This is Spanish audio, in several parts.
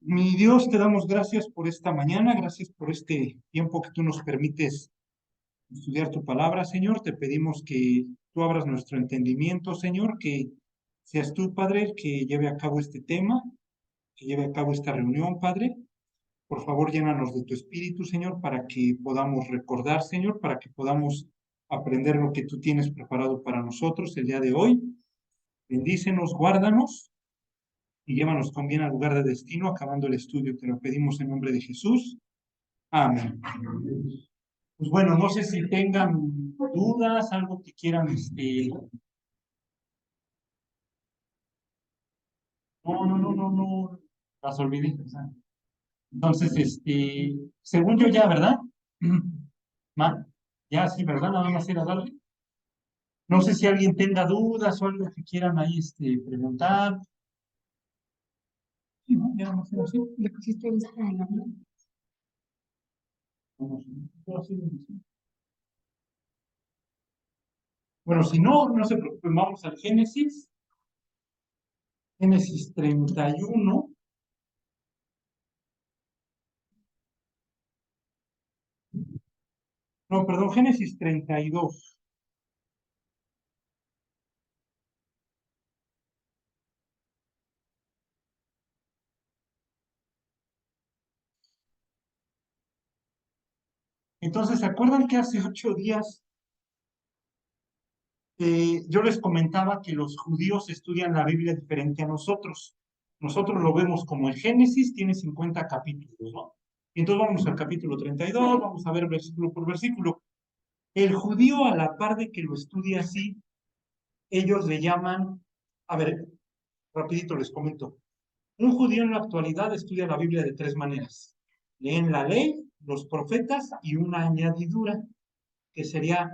Mi Dios, te damos gracias por esta mañana, gracias por este tiempo que tú nos permites estudiar tu palabra, Señor. Te pedimos que tú abras nuestro entendimiento, Señor, que seas tú, Padre, el que lleve a cabo este tema, que lleve a cabo esta reunión, Padre. Por favor, llénanos de tu espíritu, Señor, para que podamos recordar, Señor, para que podamos aprender lo que tú tienes preparado para nosotros el día de hoy. Bendícenos, guárdanos y llévanos con bien al lugar de destino, acabando el estudio. Te lo pedimos en nombre de Jesús. Amén. Pues bueno, no sé si tengan dudas, algo que quieran, no, las olvidé. O sea. Entonces, según yo ya, ¿verdad? Ma, ya sí, ¿verdad? Nada más era darle. No sé si alguien tenga dudas o algo que quieran ahí, preguntar. Sí, ¿no? Ya nada más era así. Le pusiste lista de nombre. Bueno, si no, no se preocupen, vamos al Génesis. Génesis 31. No, perdón, Génesis 32. Entonces, ¿se acuerdan que hace 8 días yo les comentaba que los judíos estudian la Biblia diferente a nosotros? Nosotros lo vemos como el Génesis tiene 50 capítulos, ¿no? Y entonces vamos al capítulo 32, vamos a ver versículo por versículo. El judío, a la par de que lo estudia así, ellos le llaman, a ver, rapidito les comento. Un judío en la actualidad estudia la Biblia de tres maneras. Leen la ley, los profetas y una añadidura, que sería,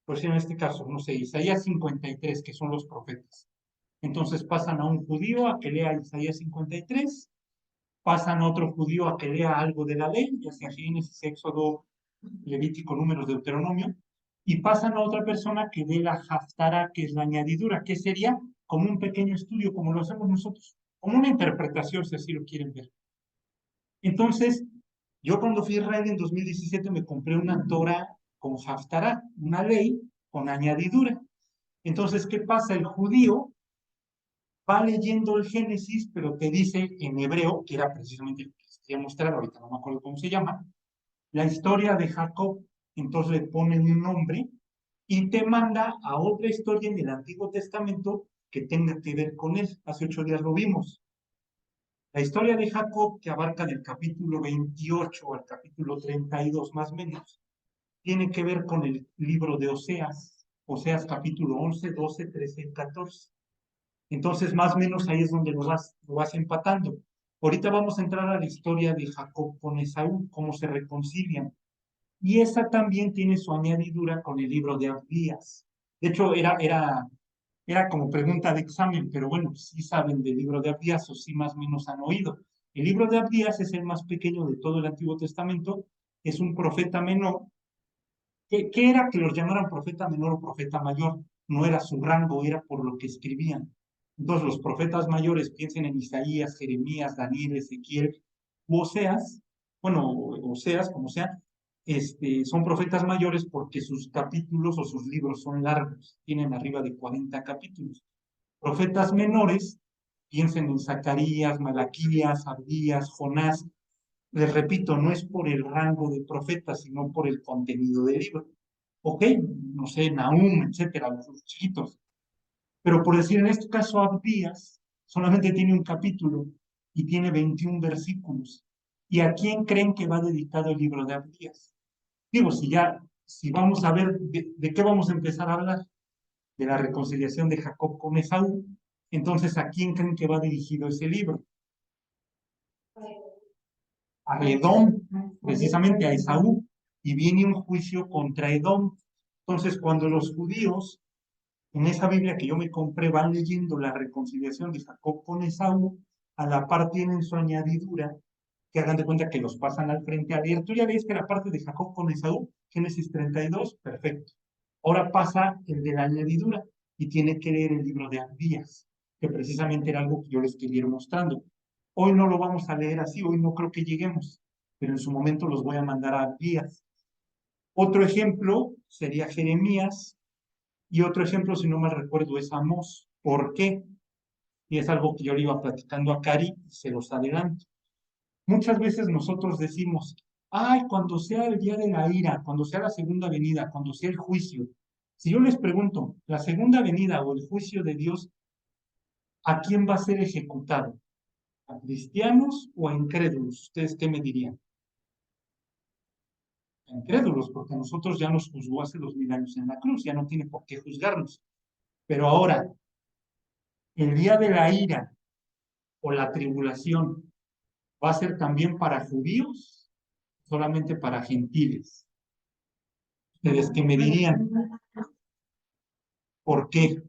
pues en este caso, no sé, Isaías 53, que son los profetas. Entonces pasan a un judío a que lea Isaías 53, pasan a otro judío a que lea algo de la ley, ya sea Génesis, Éxodo, Levítico, Números, Deuteronomio, y pasan a otra persona que dé la Haftara, que es la añadidura, que sería como un pequeño estudio, como lo hacemos nosotros, como una interpretación, si así lo quieren ver. Entonces, yo cuando fui a Israel en 2017 me compré una Torah con Haftarah, una ley con añadidura. Entonces, ¿qué pasa? El judío va leyendo el Génesis, pero te dice en hebreo, que era precisamente lo que les quería mostrar, ahorita no me acuerdo cómo se llama, la historia de Jacob. Entonces le ponen un nombre y te manda a otra historia en el Antiguo Testamento que tenga que ver con él. Hace 8 días lo vimos. La historia de Jacob, que abarca del capítulo 28 al capítulo 32 más o menos, tiene que ver con el libro de Oseas. Oseas capítulo 11, 12, 13 y 14. Entonces, más o menos ahí es donde lo vas empatando. Ahorita vamos a entrar a la historia de Jacob con Esaú, cómo se reconcilian. Y esa también tiene su añadidura con el libro de Abdías. De hecho, era como pregunta de examen, pero bueno, sí saben del libro de Abdías o sí más o menos han oído. El libro de Abdías es el más pequeño de todo el Antiguo Testamento, es un profeta menor. ¿Qué era que los llamaran profeta menor o profeta mayor? No era su rango, era por lo que escribían. Entonces, los profetas mayores, piensen en Isaías, Jeremías, Daniel, Ezequiel, u Oseas, bueno, Oseas, como sea, son profetas mayores porque sus capítulos o sus libros son largos, tienen arriba de 40 capítulos. Profetas menores, piensen en Zacarías, Malaquías, Abdías, Jonás. Les repito, no es por el rango de profeta, sino por el contenido del libro. Ok, no sé, Nahum, etcétera, los chiquitos. Pero por decir, en este caso, Abdías solamente tiene un capítulo y tiene 21 versículos. ¿Y a quién creen que va dedicado el libro de Abdías? Digo, si vamos a ver de qué vamos a empezar a hablar, de la reconciliación de Jacob con Esaú, entonces ¿a quién creen que va dirigido ese libro? A Edom, precisamente a Esaú, y viene un juicio contra Edom. Entonces, cuando los judíos en esa Biblia que yo me compré van leyendo la reconciliación de Jacob con Esaú, a la par tienen su añadidura, que hagan de cuenta que los pasan al frente a leer. Tú ya lees que la parte de Jacob con Esaú, Génesis 32, perfecto. Ahora pasa el de la añadidura y tiene que leer el libro de Abdías. que precisamente era algo que yo les quería ir mostrando. Hoy no lo vamos a leer así, hoy no creo que lleguemos, pero en su momento los voy a mandar a Abdías. Otro ejemplo sería Jeremías, y otro ejemplo, si no mal recuerdo, es Amós. ¿Por qué? Y es algo que yo le iba platicando a Cari y se los adelanto. Muchas veces nosotros decimos, ay, cuando sea el día de la ira, cuando sea la segunda venida, cuando sea el juicio. Si yo les pregunto, la segunda venida o el juicio de Dios, ¿a quién va a ser ejecutado? ¿A cristianos o a incrédulos? ¿Ustedes qué me dirían? A incrédulos, porque a nosotros ya nos juzgó hace 2000 años en la cruz, ya no tiene por qué juzgarnos. Pero ahora, el día de la ira o la tribulación, ¿va a ser también para judíos? Solamente para gentiles. ¿Ustedes qué me dirían? ¿Por qué?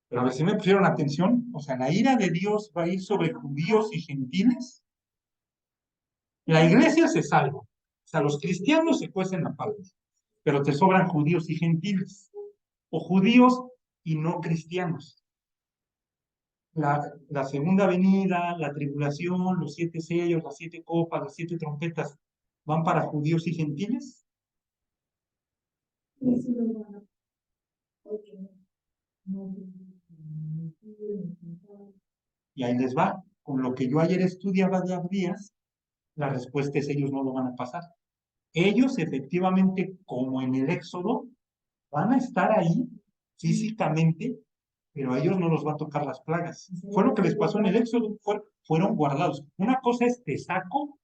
Pero a ver si me pusieron atención, o sea, la ira de Dios va a ir sobre judíos y gentiles. La iglesia se salva, o sea, los cristianos se cuecen la palma, pero te sobran judíos y gentiles, o judíos y no cristianos. La segunda venida, la tribulación, los 7 sellos, las 7 copas, las 7 trompetas, ¿van para judíos y gentiles? Y ahí les va. Con lo que yo ayer estudiaba de Abdías, la respuesta es ellos no lo van a pasar. Ellos efectivamente, como en el Éxodo, van a estar ahí físicamente, pero a ellos no los va a tocar las plagas. Fue lo que les pasó en el Éxodo, fueron guardados. Una cosa es te saco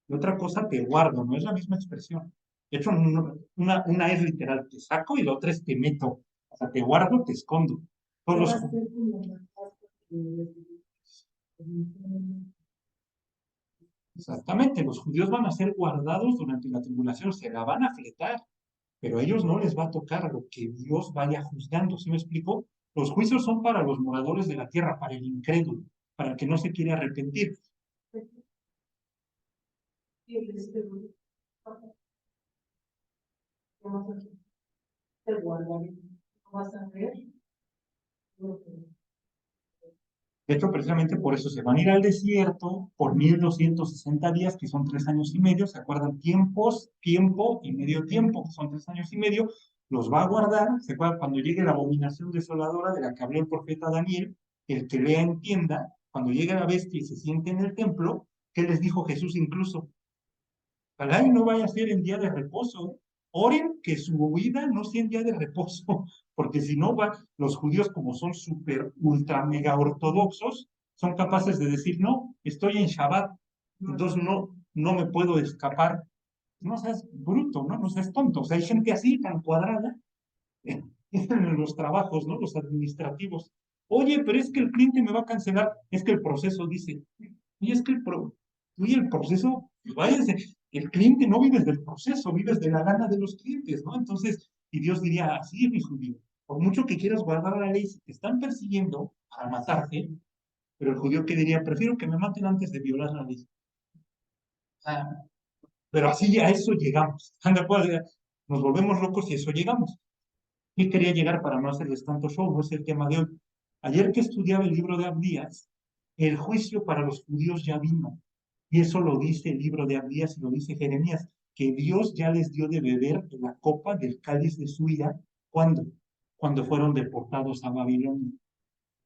y otra cosa te guardo, no es la misma expresión. De hecho, una es literal, te saco y la otra es te meto. O sea, te guardo, te escondo. Todos los, exactamente, los judíos van a ser guardados durante la tribulación, se la van a fletar, pero a ellos no les va a tocar lo que Dios vaya juzgando. ¿Sí me explico? Los juicios son para los moradores de la tierra, para el incrédulo, para el que no se quiere arrepentir. De hecho, precisamente por eso se van a ir al desierto por 1260 días, que son 3 años y medio. ¿Se acuerdan? Tiempos, tiempo y medio tiempo, que son 3 años y medio. Los va a guardar. ¿Se acuerdan? Cuando llegue la abominación desoladora de la que habló el profeta Daniel, el que lea entienda, cuando llegue la bestia y se siente en el templo, ¿qué les dijo Jesús incluso? Ojalá y no vaya a ser en día de reposo. Oren que su huida no sea en día de reposo, porque si no, los judíos, como son súper, ultra, mega ortodoxos, son capaces de decir, no, estoy en Shabbat, entonces no me puedo escapar. No seas bruto, ¿no? No seas tonto. O sea, hay gente así, tan cuadrada, en los trabajos, ¿no? Los administrativos. Oye, pero es que el cliente me va a cancelar. Es que el proceso dice, y es que el proceso, pues váyase, el cliente no vives del proceso, vives de la gana de los clientes, ¿no? Entonces, y Dios diría, así, mi judío, por mucho que quieras guardar la ley, si te están persiguiendo para matarte, pero el judío que diría, prefiero que me maten antes de violar la ley. Ah, pero así a eso llegamos. ¿Están de acuerdo? Nos volvemos locos y a eso llegamos. Y quería llegar para no hacerles tanto show, no es el tema de hoy. Ayer que estudiaba el libro de Abdías, el juicio para los judíos ya vino. Y eso lo dice el libro de Abdías y lo dice Jeremías, que Dios ya les dio de beber de la copa del cáliz de su ira. ¿Cuándo? Cuando fueron deportados a Babilonia.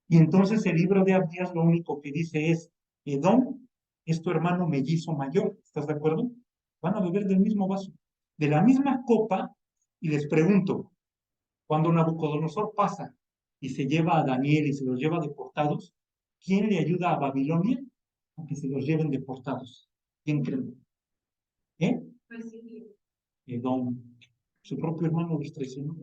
Y entonces el libro de Abdías lo único que dice es, Edom es tu hermano mellizo mayor. ¿Estás de acuerdo? Van a beber del mismo vaso, de la misma copa. Y les pregunto, cuando Nabucodonosor pasa y se lleva a Daniel y se los lleva deportados, ¿quién le ayuda a Babilonia a que se los lleven deportados? ¿Quién cree? ¿Eh? Edom. Su propio hermano los traicionó.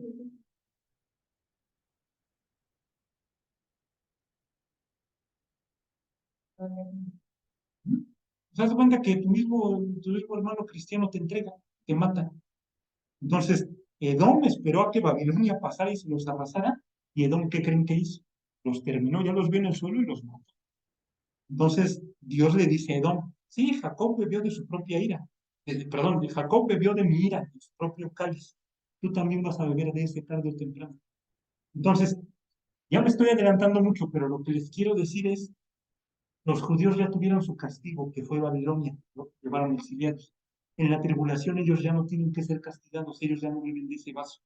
¿Mm? ¿Te das cuenta que tu mismo hermano cristiano te entrega, te mata? Entonces, Edom esperó a que Babilonia pasara y se los arrasara, y Edom, ¿qué creen que hizo? Los terminó, ya los vio en el suelo y los mató. Entonces, Dios le dice a Edom, sí, Jacob bebió de su propia ira, perdón, Jacob bebió de mi ira, de su propio cáliz. Tú también vas a beber de ese tarde o temprano. Entonces, ya me estoy adelantando mucho, pero lo que les quiero decir es, los judíos ya tuvieron su castigo, que fue Babilonia, ¿no? Llevaron exiliados. En la tribulación ellos ya no tienen que ser castigados, ellos ya no beben de ese vaso.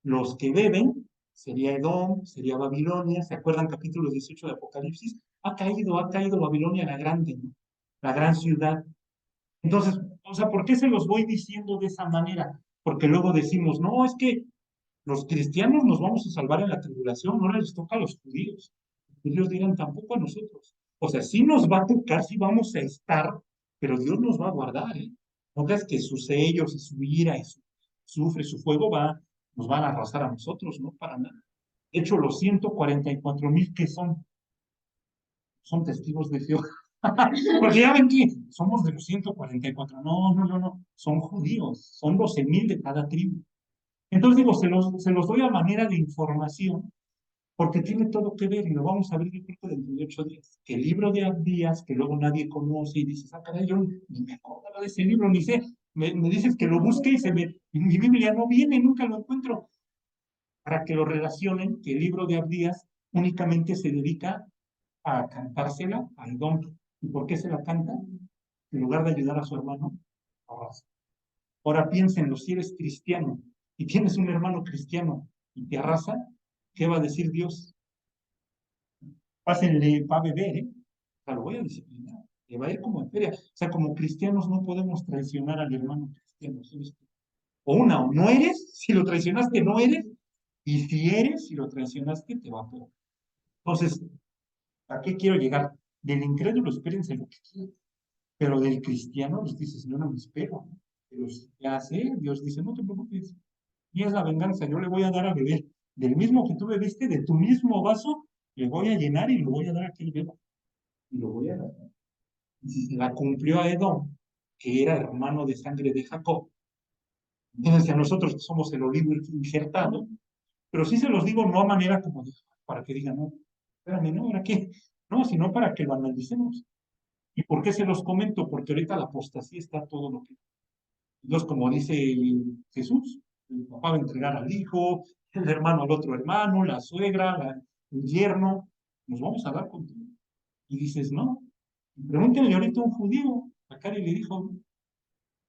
Los que beben, sería Edom, sería Babilonia, ¿se acuerdan capítulo 18 de Apocalipsis? Ha caído Babilonia la grande, ¿no? La gran ciudad. Entonces, o sea, ¿por qué se los voy diciendo de esa manera? Porque luego decimos, no, es que los cristianos nos vamos a salvar en la tribulación, no les toca a los judíos. Los judíos dirán tampoco a nosotros. O sea, sí nos va a tocar, sí vamos a estar, pero Dios nos va a guardar, ¿eh? No creas que sus sellos y su ira y su sufre, su fuego nos van a arrasar a nosotros, no para nada. De hecho, los 144,000 que son testigos de Jehová. Porque ya ven que somos de los 144. No, no, no, no. Son judíos. Son 12,000 de cada tribu. Entonces digo, se los doy a manera de información porque tiene todo que ver y lo vamos a ver yo creo que dentro de 8 días. Que el libro de Abdías, que luego nadie conoce y dices, ah, caray, yo ni me acordaba de ese libro, ni sé. Me dices que lo busque y en mi Biblia no viene, nunca lo encuentro. Para que lo relacionen, que el libro de Abdías únicamente se dedica a cantársela al don. ¿Y por qué se la canta? En lugar de ayudar a su hermano, arrasa. Ahora piénsenlo, si eres cristiano y tienes un hermano cristiano y te arrasa, ¿qué va a decir Dios? Pásenle, va a beber, ¿eh? O sea, lo voy a disciplinar. Le va a ir como en feria. O sea, como cristianos no podemos traicionar al hermano cristiano. ¿Sí? O no eres, si lo traicionaste, no eres, y si eres, si lo traicionaste, te va a peor. Entonces, ¿a qué quiero llegar? Del incrédulo, espérense lo que quieran. Pero del cristiano, pues dices, yo no me espero. Pero ya sé, Dios dice, no te preocupes. Y es la venganza, yo le voy a dar a beber. Del mismo que tú bebiste, de tu mismo vaso, le voy a llenar y lo voy a dar a aquel beba. Y lo voy a dar. Y si se la cumplió a Edom, que era hermano de sangre de Jacob, entonces a nosotros que somos el olivo injertado, pero sí se los digo no a manera como de, para que digan, no, espérame, no, ¿ahora qué? No, sino para que lo analicemos. ¿Y por qué se los comento? Porque ahorita la apostasía está todo lo que. Entonces, como dice Jesús, el papá va a entregar al hijo, el hermano al otro hermano, la suegra, el yerno, nos vamos a dar contigo. Y dices, no. Pregúntenle ahorita a un judío. A Cari le dijo,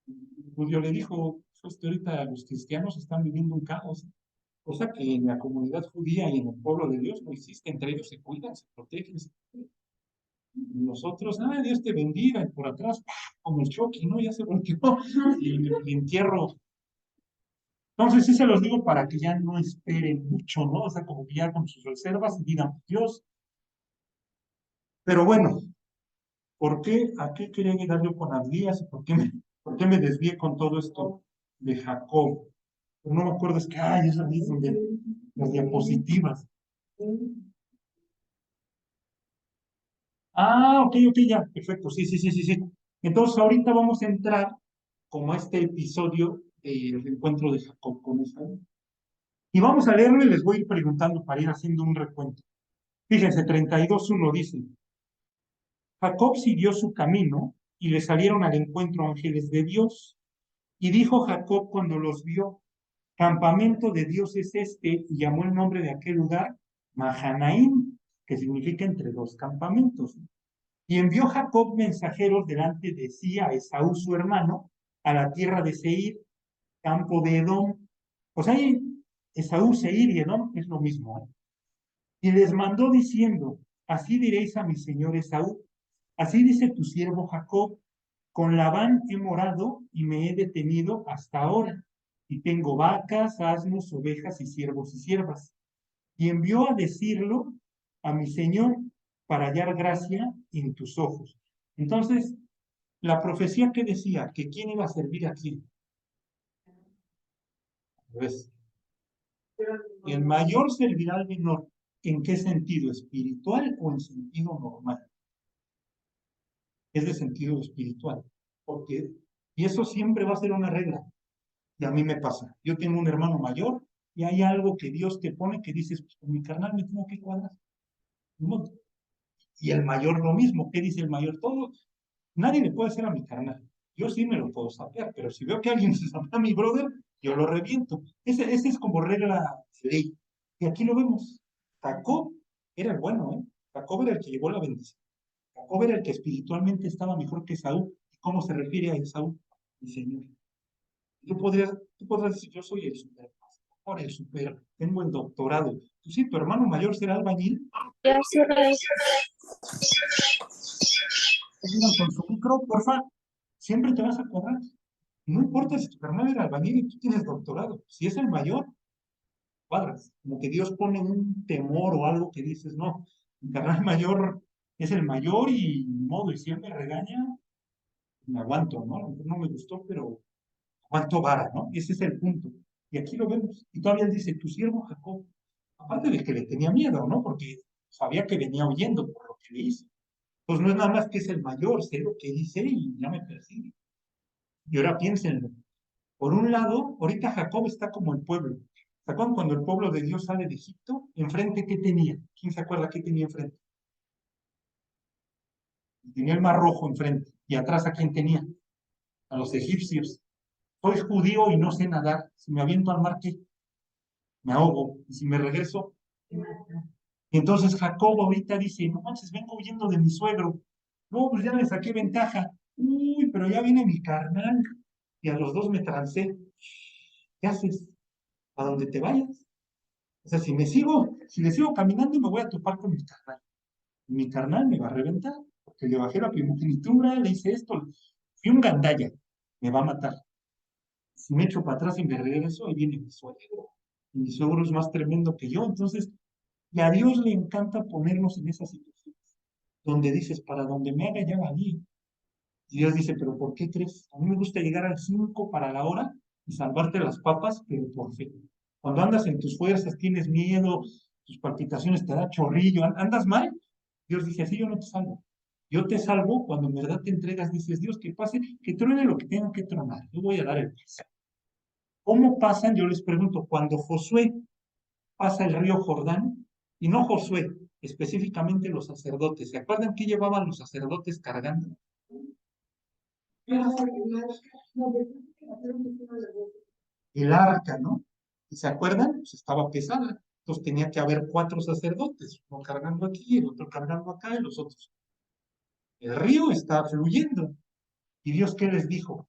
el judío le dijo, ahorita los cristianos están viviendo un caos. Cosa que en la comunidad judía y en el pueblo de Dios no existe. Entre ellos se cuidan, se protegen, se cuidan. Nosotros, Dios te bendiga, y por atrás, ¡pah! Como el Chucky, ¿no? Ya se volteó y entierro. Entonces sí se los digo para que ya no esperen mucho, ¿no? O sea, como que ya con sus reservas y digan, Dios. Pero bueno, ¿por qué? ¿A qué quería llegar yo con Abdías? ¿Por qué me desvié con todo esto de Jacob? Pero no me acuerdo, es que, es ahí donde las diapositivas. Ok, ok, ya, perfecto, sí, sí, sí, sí, sí. Entonces ahorita vamos a entrar como a este episodio del encuentro de Jacob con Esaú. Y vamos a leerlo y les voy a ir preguntando para ir haciendo un recuento. Fíjense, 32:1 dice, Jacob siguió su camino y le salieron al encuentro ángeles de Dios. Y dijo Jacob cuando los vio, campamento de Dios es este, y llamó el nombre de aquel lugar Mahanaim, que significa entre dos campamentos. Y envió Jacob mensajeros delante de sí a Esaú su hermano, a la tierra de Seir, campo de Edom. O sea, Esaú, Seir y Edom es lo mismo, ¿eh? Y les mandó diciendo, así diréis a mi señor Esaú, así dice tu siervo Jacob, con Labán he morado y me he detenido hasta ahora, y tengo vacas, asnos, ovejas y siervos y siervas. Y envió a decirlo a mi señor para hallar gracia en tus ojos. Entonces, la profecía que decía que quién iba a servir a quién, pues, el mayor servirá al menor. ¿En qué sentido? ¿Espiritual o en sentido normal? Es de sentido espiritual. Porque, y eso siempre va a ser una regla. Y a mí me pasa. Yo tengo un hermano mayor y hay algo que Dios te pone que dices, pues con mi carnal me tengo que cuadrar. ¿No? Y el mayor lo mismo. ¿Qué dice el mayor? Todo. Nadie le puede hacer a mi carnal. Yo sí me lo puedo sapear, pero si veo que alguien se sapea a mi brother, yo lo reviento. Ese es como regla de ley. Y aquí lo vemos. Jacob era el bueno, ¿eh? Jacob era el que llevó la bendición. Jacob era el que espiritualmente estaba mejor que Esaú. ¿Y cómo se refiere a Esaú? Mi Señor. Tú podrás decir, yo soy el super pastor, el super, tengo el doctorado. Pues sí, tu hermano mayor será albañil. Ya cierra eso. Vengan con su micro, porfa, siempre te vas a cobrar. No importa si tu carnal era albañil y tú tienes doctorado. Si es el mayor, cuadras. Como que Dios pone un temor o algo que dices, no, mi carnal mayor es el mayor y ni modo, y si él me regaña, me aguanto, ¿no? A lo mejor no me gustó, pero aguanto vara, ¿no? Ese es el punto. Y aquí lo vemos. Y todavía él dice, tu siervo Jacob. Aparte de que le tenía miedo, ¿no? Porque sabía que venía huyendo por lo que le hizo. Pues no es nada más que es el mayor, sé lo que dice y ya me persigue. Y ahora piénsenlo. Por un lado, ahorita Jacob está como el pueblo. ¿Se acuerdan cuando el pueblo de Dios sale de Egipto? ¿Enfrente qué tenía? ¿Quién se acuerda qué tenía enfrente? Tenía el mar rojo enfrente. ¿Y atrás a quién tenía? A los egipcios. Soy judío y no sé nadar. Si me aviento al mar, ¿qué? Me ahogo. Y si me regreso. Y entonces Jacob ahorita dice, no manches, vengo huyendo de mi suegro. No, pues ya le saqué ventaja. Uy, pero ya viene mi carnal. Y a los dos me trancé. ¿Qué haces? A donde te vayas. O sea, si le sigo caminando, me voy a topar con mi carnal. Mi carnal me va a reventar, porque le bajé la primogenitura, le hice esto. Fui un gandalla, me va a matar. Si me echo para atrás y me regreso, ahí viene mi suegro. Y mi suegro es más tremendo que yo. Entonces, y a Dios le encanta ponernos en esas situaciones, donde dices, para donde me haga ya valí. Y Dios dice, pero ¿por qué crees? A mí me gusta llegar al 5 para la hora y salvarte las papas, pero por fe. Cuando andas en tus fuerzas, tienes miedo, tus palpitaciones te da chorrillo, andas mal, Dios dice, así yo no te salvo. Yo te salvo cuando en verdad te entregas, dices, Dios, que pase, que truene lo que tenga que tronar. Yo voy a dar el paso. ¿Cómo pasan? Yo les pregunto, cuando Josué pasa el río Jordán, y no Josué, específicamente los sacerdotes, ¿se acuerdan qué llevaban los sacerdotes cargando? El arca, ¿no? ¿Y se acuerdan? Pues estaba pesada. Entonces tenía que haber 4 sacerdotes, uno cargando aquí, el otro cargando acá y los otros. El río está fluyendo. ¿Y Dios qué les dijo?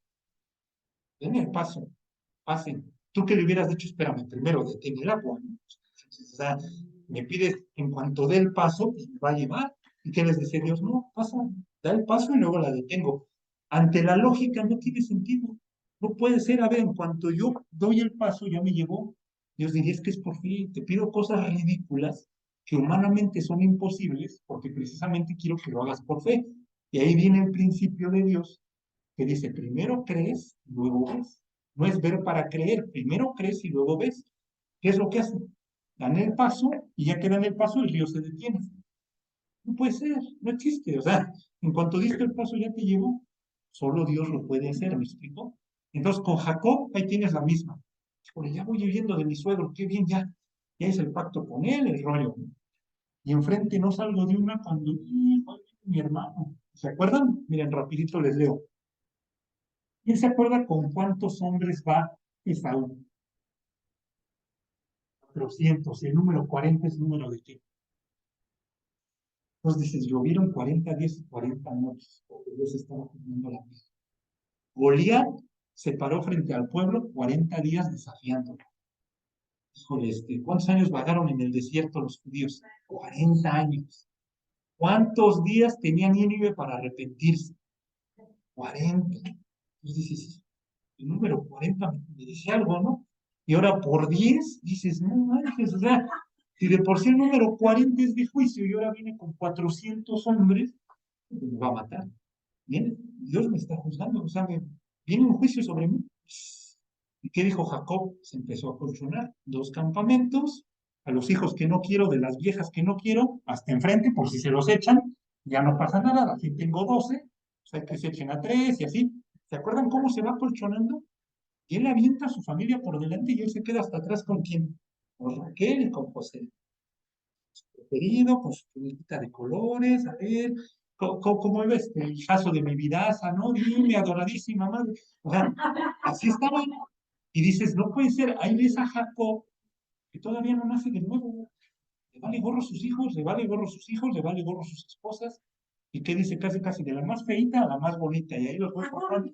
Den el paso, pasen. Tú que le hubieras dicho, espérame, primero detén el agua, ¿no? O sea, me pides en cuanto dé el paso, pues me va a llevar. ¿Y qué les dice Dios? No, pasa, da el paso y luego la detengo. Ante la lógica no tiene sentido. No puede ser, a ver, en cuanto yo doy el paso, ya me llevó. Dios diría, es que es por fin, te pido cosas ridículas que humanamente son imposibles, porque precisamente quiero que lo hagas por fe. Y ahí viene el principio de Dios, que dice, primero crees, luego ves. No es ver para creer, primero crees y luego ves. ¿Qué es lo que hacen? Dan el paso y ya que dan el paso, el río se detiene. No puede ser, no existe. O sea, en cuanto diste el paso ya te llevó. Solo Dios lo puede hacer, ¿me explico? Entonces, con Jacob, ahí tienes la misma. Híjole, ya voy huyendo de mi suegro, qué bien, ya. Ya hice el pacto con él, el rollo. Y enfrente no salgo de una cuando, mi hermano. ¿Se acuerdan? Miren, rapidito les leo. ¿Quién se acuerda con cuántos hombres va Esaú? 400. Y el número 40 es número de qué. Entonces dices, llovieron 40 días y 40 noches, porque Dios estaba cumpliendo la vida. Goliat se paró frente al pueblo 40 días desafiándolo. Híjole, ¿cuántos años vagaron en el desierto los judíos? 40 años. ¿Cuántos días tenía Nínive para arrepentirse? 40. Entonces dices, el número 40 me dice algo, ¿no? Y ahora por 10 dices, no manches, o sea, si de por sí el número 40 es de juicio y ahora viene con 400 hombres, pues me va a matar. Bien, Dios me está juzgando, o sea, viene un juicio sobre mí. ¿Y qué dijo Jacob? Se empezó a colchonar 2 campamentos, a los hijos que no quiero, de las viejas que no quiero, hasta enfrente, por si se los echan, ya no pasa nada, aquí tengo 12, o sea, que se echen a 3 y así. ¿Se acuerdan cómo se va colchonando? Y él avienta a su familia por delante y él se queda hasta atrás con quién? Con Raquel y con José. Preferido, con su túnica de colores, a ver, ¿cómo iba este hijazo de mi vidaza, no? Dime, adoradísima madre. O sea, así estaban. Y dices, no puede ser, ahí ves a Jacob, que todavía no nace de nuevo. Le vale gorro sus hijos, le vale gorro sus hijos, le vale gorro sus esposas. ¿Y qué dice? Casi, casi de la más feita a la más bonita. Y ahí los voy pasando.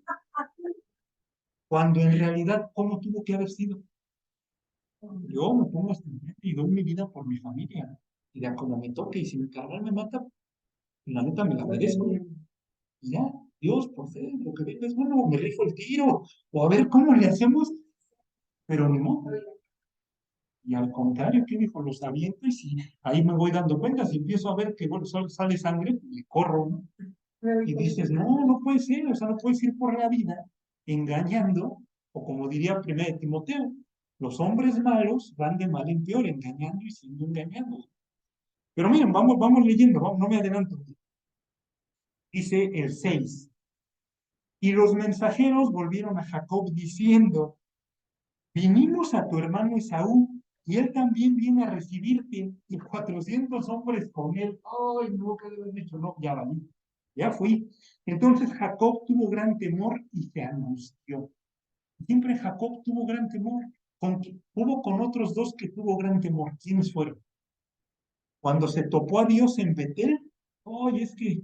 Cuando en realidad, ¿cómo tuvo que haber sido? Yo me pongo hasta enfrente y doy mi vida por mi familia. Y ya como me toque, y si mi carnal me mata, la neta me la merezco. Y ya, Dios, por fe, lo que venga es bueno, me rifo el tiro, o a ver cómo le hacemos, pero ni modo. Y al contrario, ¿qué dijo? Los aviento y si ahí me voy dando cuenta, si empiezo a ver que bueno, sale sangre, pues le corro, ¿no? Y dices, no, no puede ser, o sea, no puedes ir por la vida engañando, o como diría 1 Timoteo, los hombres malos van de mal en peor, engañando y siendo engañados. Pero miren, vamos leyendo, no me adelanto. Dice el 6. Y los mensajeros volvieron a Jacob diciendo, vinimos a tu hermano Esaú, y él también viene a recibirte, y 400 hombres con él. Ay, no, ¿qué deben dicho? No, ya valí, ya fui. Entonces Jacob tuvo gran temor y se angustió. Siempre Jacob tuvo gran temor. Hubo con otros dos que tuvo gran temor. ¿Quiénes fueron? Cuando se topó a Dios en Betel, ay, es que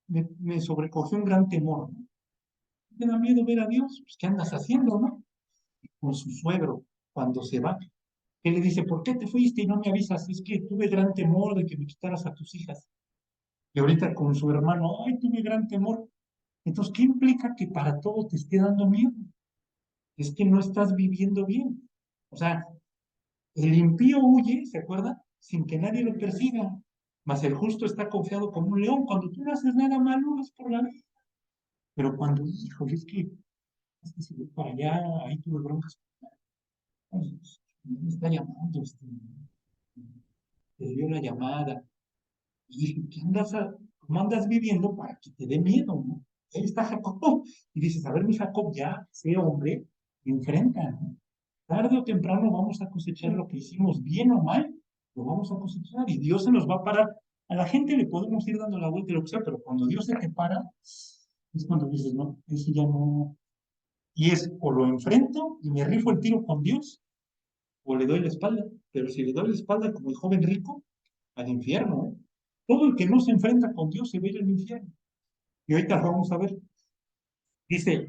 me sobrecogió un gran temor, ¿no? ¿Te da miedo ver a Dios? Pues, ¿qué andas haciendo, no? Con su suegro, cuando se va, él le dice, ¿por qué te fuiste y no me avisas? Es que tuve gran temor de que me quitaras a tus hijas. Y ahorita con su hermano, ay, tuve gran temor. Entonces, ¿qué implica que para todo te esté dando miedo? Es que no estás viviendo bien. O sea, el impío huye, ¿se acuerda? Sin que nadie lo persiga. Mas el justo está confiado como un león. Cuando tú no haces nada malo, vas por la vida. Pero cuando, híjole, es que si voy para allá, ahí tuve broncas. Me está llamando, te dio una llamada. Y dije, ¿cómo andas viviendo para que te dé miedo, no? Ahí está Jacob. Y dices, a ver, mi Jacob, ya, sé hombre, enfrenta, ¿no? Tarde o temprano vamos a cosechar lo que hicimos, bien o mal, lo vamos a cosechar y Dios se nos va a parar. A la gente le podemos ir dando la vuelta y lo que sea, pero cuando Dios se te para, es cuando dices, no, eso ya no. Y es, o lo enfrento y me rifo el tiro con Dios, o le doy la espalda. Pero si le doy la espalda como el joven rico, al infierno, ¿eh? Todo el que no se enfrenta con Dios se va a ir al infierno. Y ahorita vamos a ver. Dice,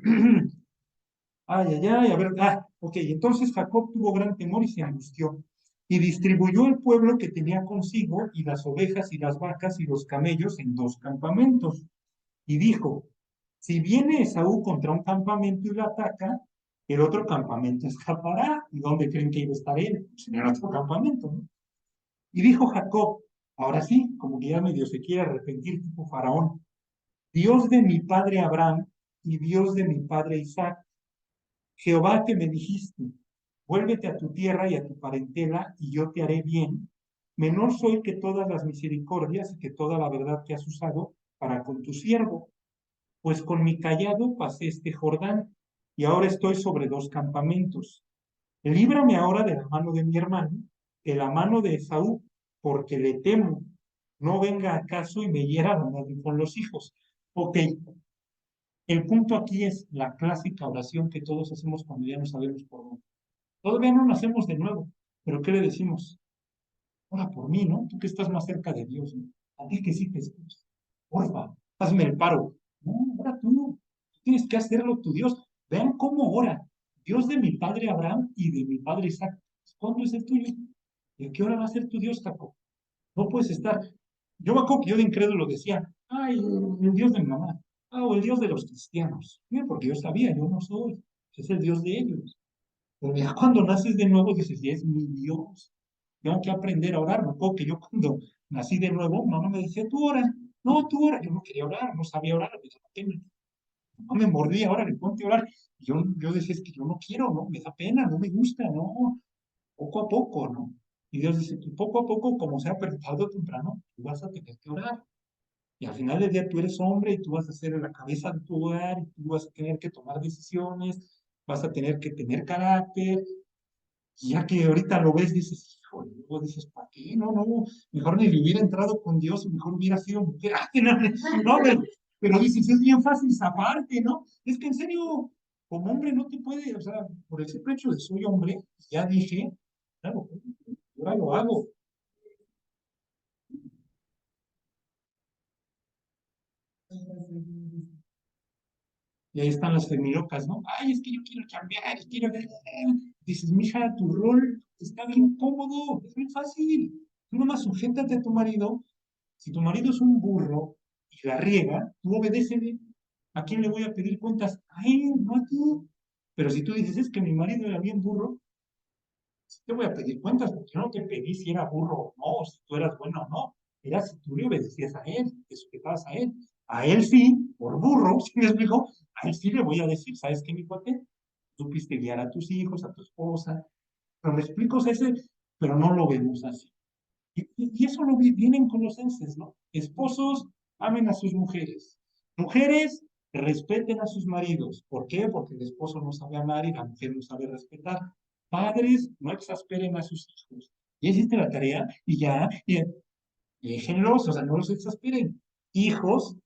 ay, ay, ay, a ver, ok, entonces Jacob tuvo gran temor y se angustió. Y distribuyó el pueblo que tenía consigo, y las ovejas, y las vacas, y los camellos en 2 campamentos. Y dijo, si viene Esaú contra un campamento y lo ataca, el otro campamento escapará. ¿Y dónde creen que iba a estar él? Pues en el otro campamento, ¿no? Y dijo Jacob, ahora sí, como que ya medio se quiere arrepentir tipo faraón, Dios de mi padre Abraham y Dios de mi padre Isaac, Jehová que me dijiste, vuélvete a tu tierra y a tu parentela, y yo te haré bien. Menor soy que todas las misericordias y que toda la verdad que has usado para con tu siervo, pues con mi callado pasé este Jordán, y ahora estoy sobre 2 campamentos. Líbrame ahora de la mano de mi hermano, de la mano de Esaú, porque le temo. No venga acaso y me hiera con los hijos. Ok, el punto aquí es la clásica oración que todos hacemos cuando ya no sabemos por dónde. Todavía no nacemos de nuevo, pero ¿qué le decimos? Ora por mí, ¿no? Tú que estás más cerca de Dios, ¿no? A ti que sí te escuchas. Porfa, hazme el paro. No, ora tú. Tú tienes que hacerlo tu Dios. Vean cómo ora. Dios de mi padre Abraham y de mi padre Isaac. ¿Cuándo es el tuyo? ¿Y a qué hora va a ser tu Dios, Jacob? No puedes estar. Yo me acuerdo que yo de incrédulo decía, ay, el Dios de mi mamá. Ah, o el Dios de los cristianos. Mira, porque yo sabía, yo no soy. Es el Dios de ellos. Pero ya cuando naces de nuevo dices, y es mi Dios. Tengo que aprender a orar. Me acuerdo que yo cuando nací de nuevo, mamá me decía, tú ora. No, tú ora. Yo no quería orar, no sabía orar. Me daba pena. No me mordía, ahora le ponte a orar. Y yo decía, es que yo no quiero, ¿no? Me da pena, no me gusta, no. Poco a poco, ¿no? Y Dios dice, que poco a poco, como sea, pero tarde o temprano, tú vas a tener que orar. Y al final del día tú eres hombre y tú vas a ser la cabeza de tu hogar y tú vas a tener que tomar decisiones, vas a tener que tener carácter. Y ya que ahorita lo ves, dices, híjole, luego dices, ¿para qué? No, no, mejor ni le hubiera entrado con Dios, mejor hubiera sido mujer. Ay, no, no, pero dices, es bien fácil zaparte, ¿no? Es que en serio, como hombre no te puede, o sea, por el simple hecho de soy hombre, ya dije, claro, ahora lo hago. Y ahí están las femirocas, ¿no? Ay, es que yo quiero cambiar, y quiero... Dices, mija, tu rol está bien cómodo, es muy fácil. Tú nomás sujétate a tu marido. Si tu marido es un burro y la riega, tú obedécele. ¿A quién le voy a pedir cuentas? A él, no a ti. Pero si tú dices, es que mi marido era bien burro, sí te voy a pedir cuentas, porque yo no te pedí si era burro o no, o si tú eras bueno o no. Era si tú le obedecías a él, te sujetabas a él. A él sí, por burro, si me explico, a él sí le voy a decir, ¿sabes qué, mi cuate? Supiste guiar a tus hijos, a tu esposa. Pero me explico, o sea, pero no lo vemos así. Y eso lo viene en Colosenses, ¿no? Esposos, amen a sus mujeres. Mujeres, respeten a sus maridos. ¿Por qué? Porque el esposo no sabe amar y la mujer no sabe respetar. Padres, no exasperen a sus hijos. Ya hiciste la tarea y ya, y déjenlos, o sea, no los exasperen. Hijos,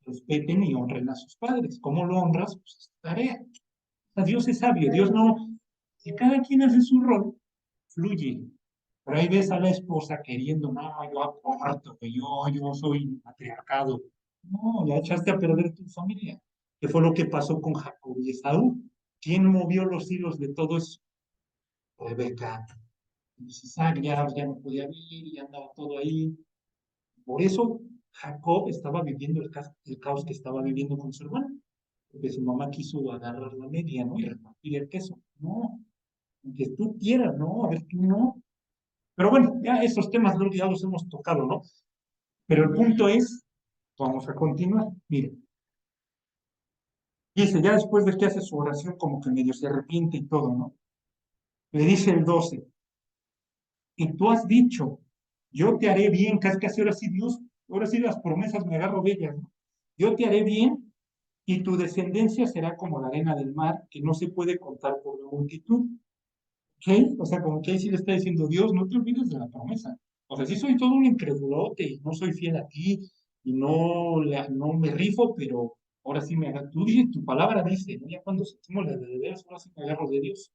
respeten y honren a sus padres. ¿Cómo lo honras? Pues es tarea. O sea, Dios es sabio, Dios no, si cada quien hace su rol, fluye. Pero ahí ves a la esposa queriendo, no, yo aporto, que yo soy matriarcado. No, ya echaste a perder tu familia. ¿Qué fue lo que pasó con Jacob y Esaú? ¿Quién movió los hilos de todo eso? Rebeca. Isaac ya no podía vivir, ya andaba todo ahí. Por eso Jacob estaba viviendo el caos que estaba viviendo con su hermano. Porque su mamá quiso agarrar la media, ¿no? Y repartir el queso. No, aunque tú quieras, no, a ver, tú no. Pero bueno, ya esos temas creo que ya los hemos tocado, ¿no? Pero el punto es, vamos a continuar. Miren, dice, ya después de que hace su oración, como que medio se arrepiente y todo, ¿no? Le dice el 12, y tú has dicho, yo te haré bien, casi casi ahora sí Dios, ahora sí las promesas me agarro de ellas, ¿no? Yo te haré bien y tu descendencia será como la arena del mar, que no se puede contar por la multitud. ¿Ok? O sea, como que ahí sí le está diciendo Dios, no te olvides de la promesa. O sea, sí soy todo un incredulote y no soy fiel a ti y no, no me rifo, pero ahora sí me agarro. Tú dices, tu palabra dice, ¿no? Ya cuando sentimos la de veras, ahora sí me agarro de Dios.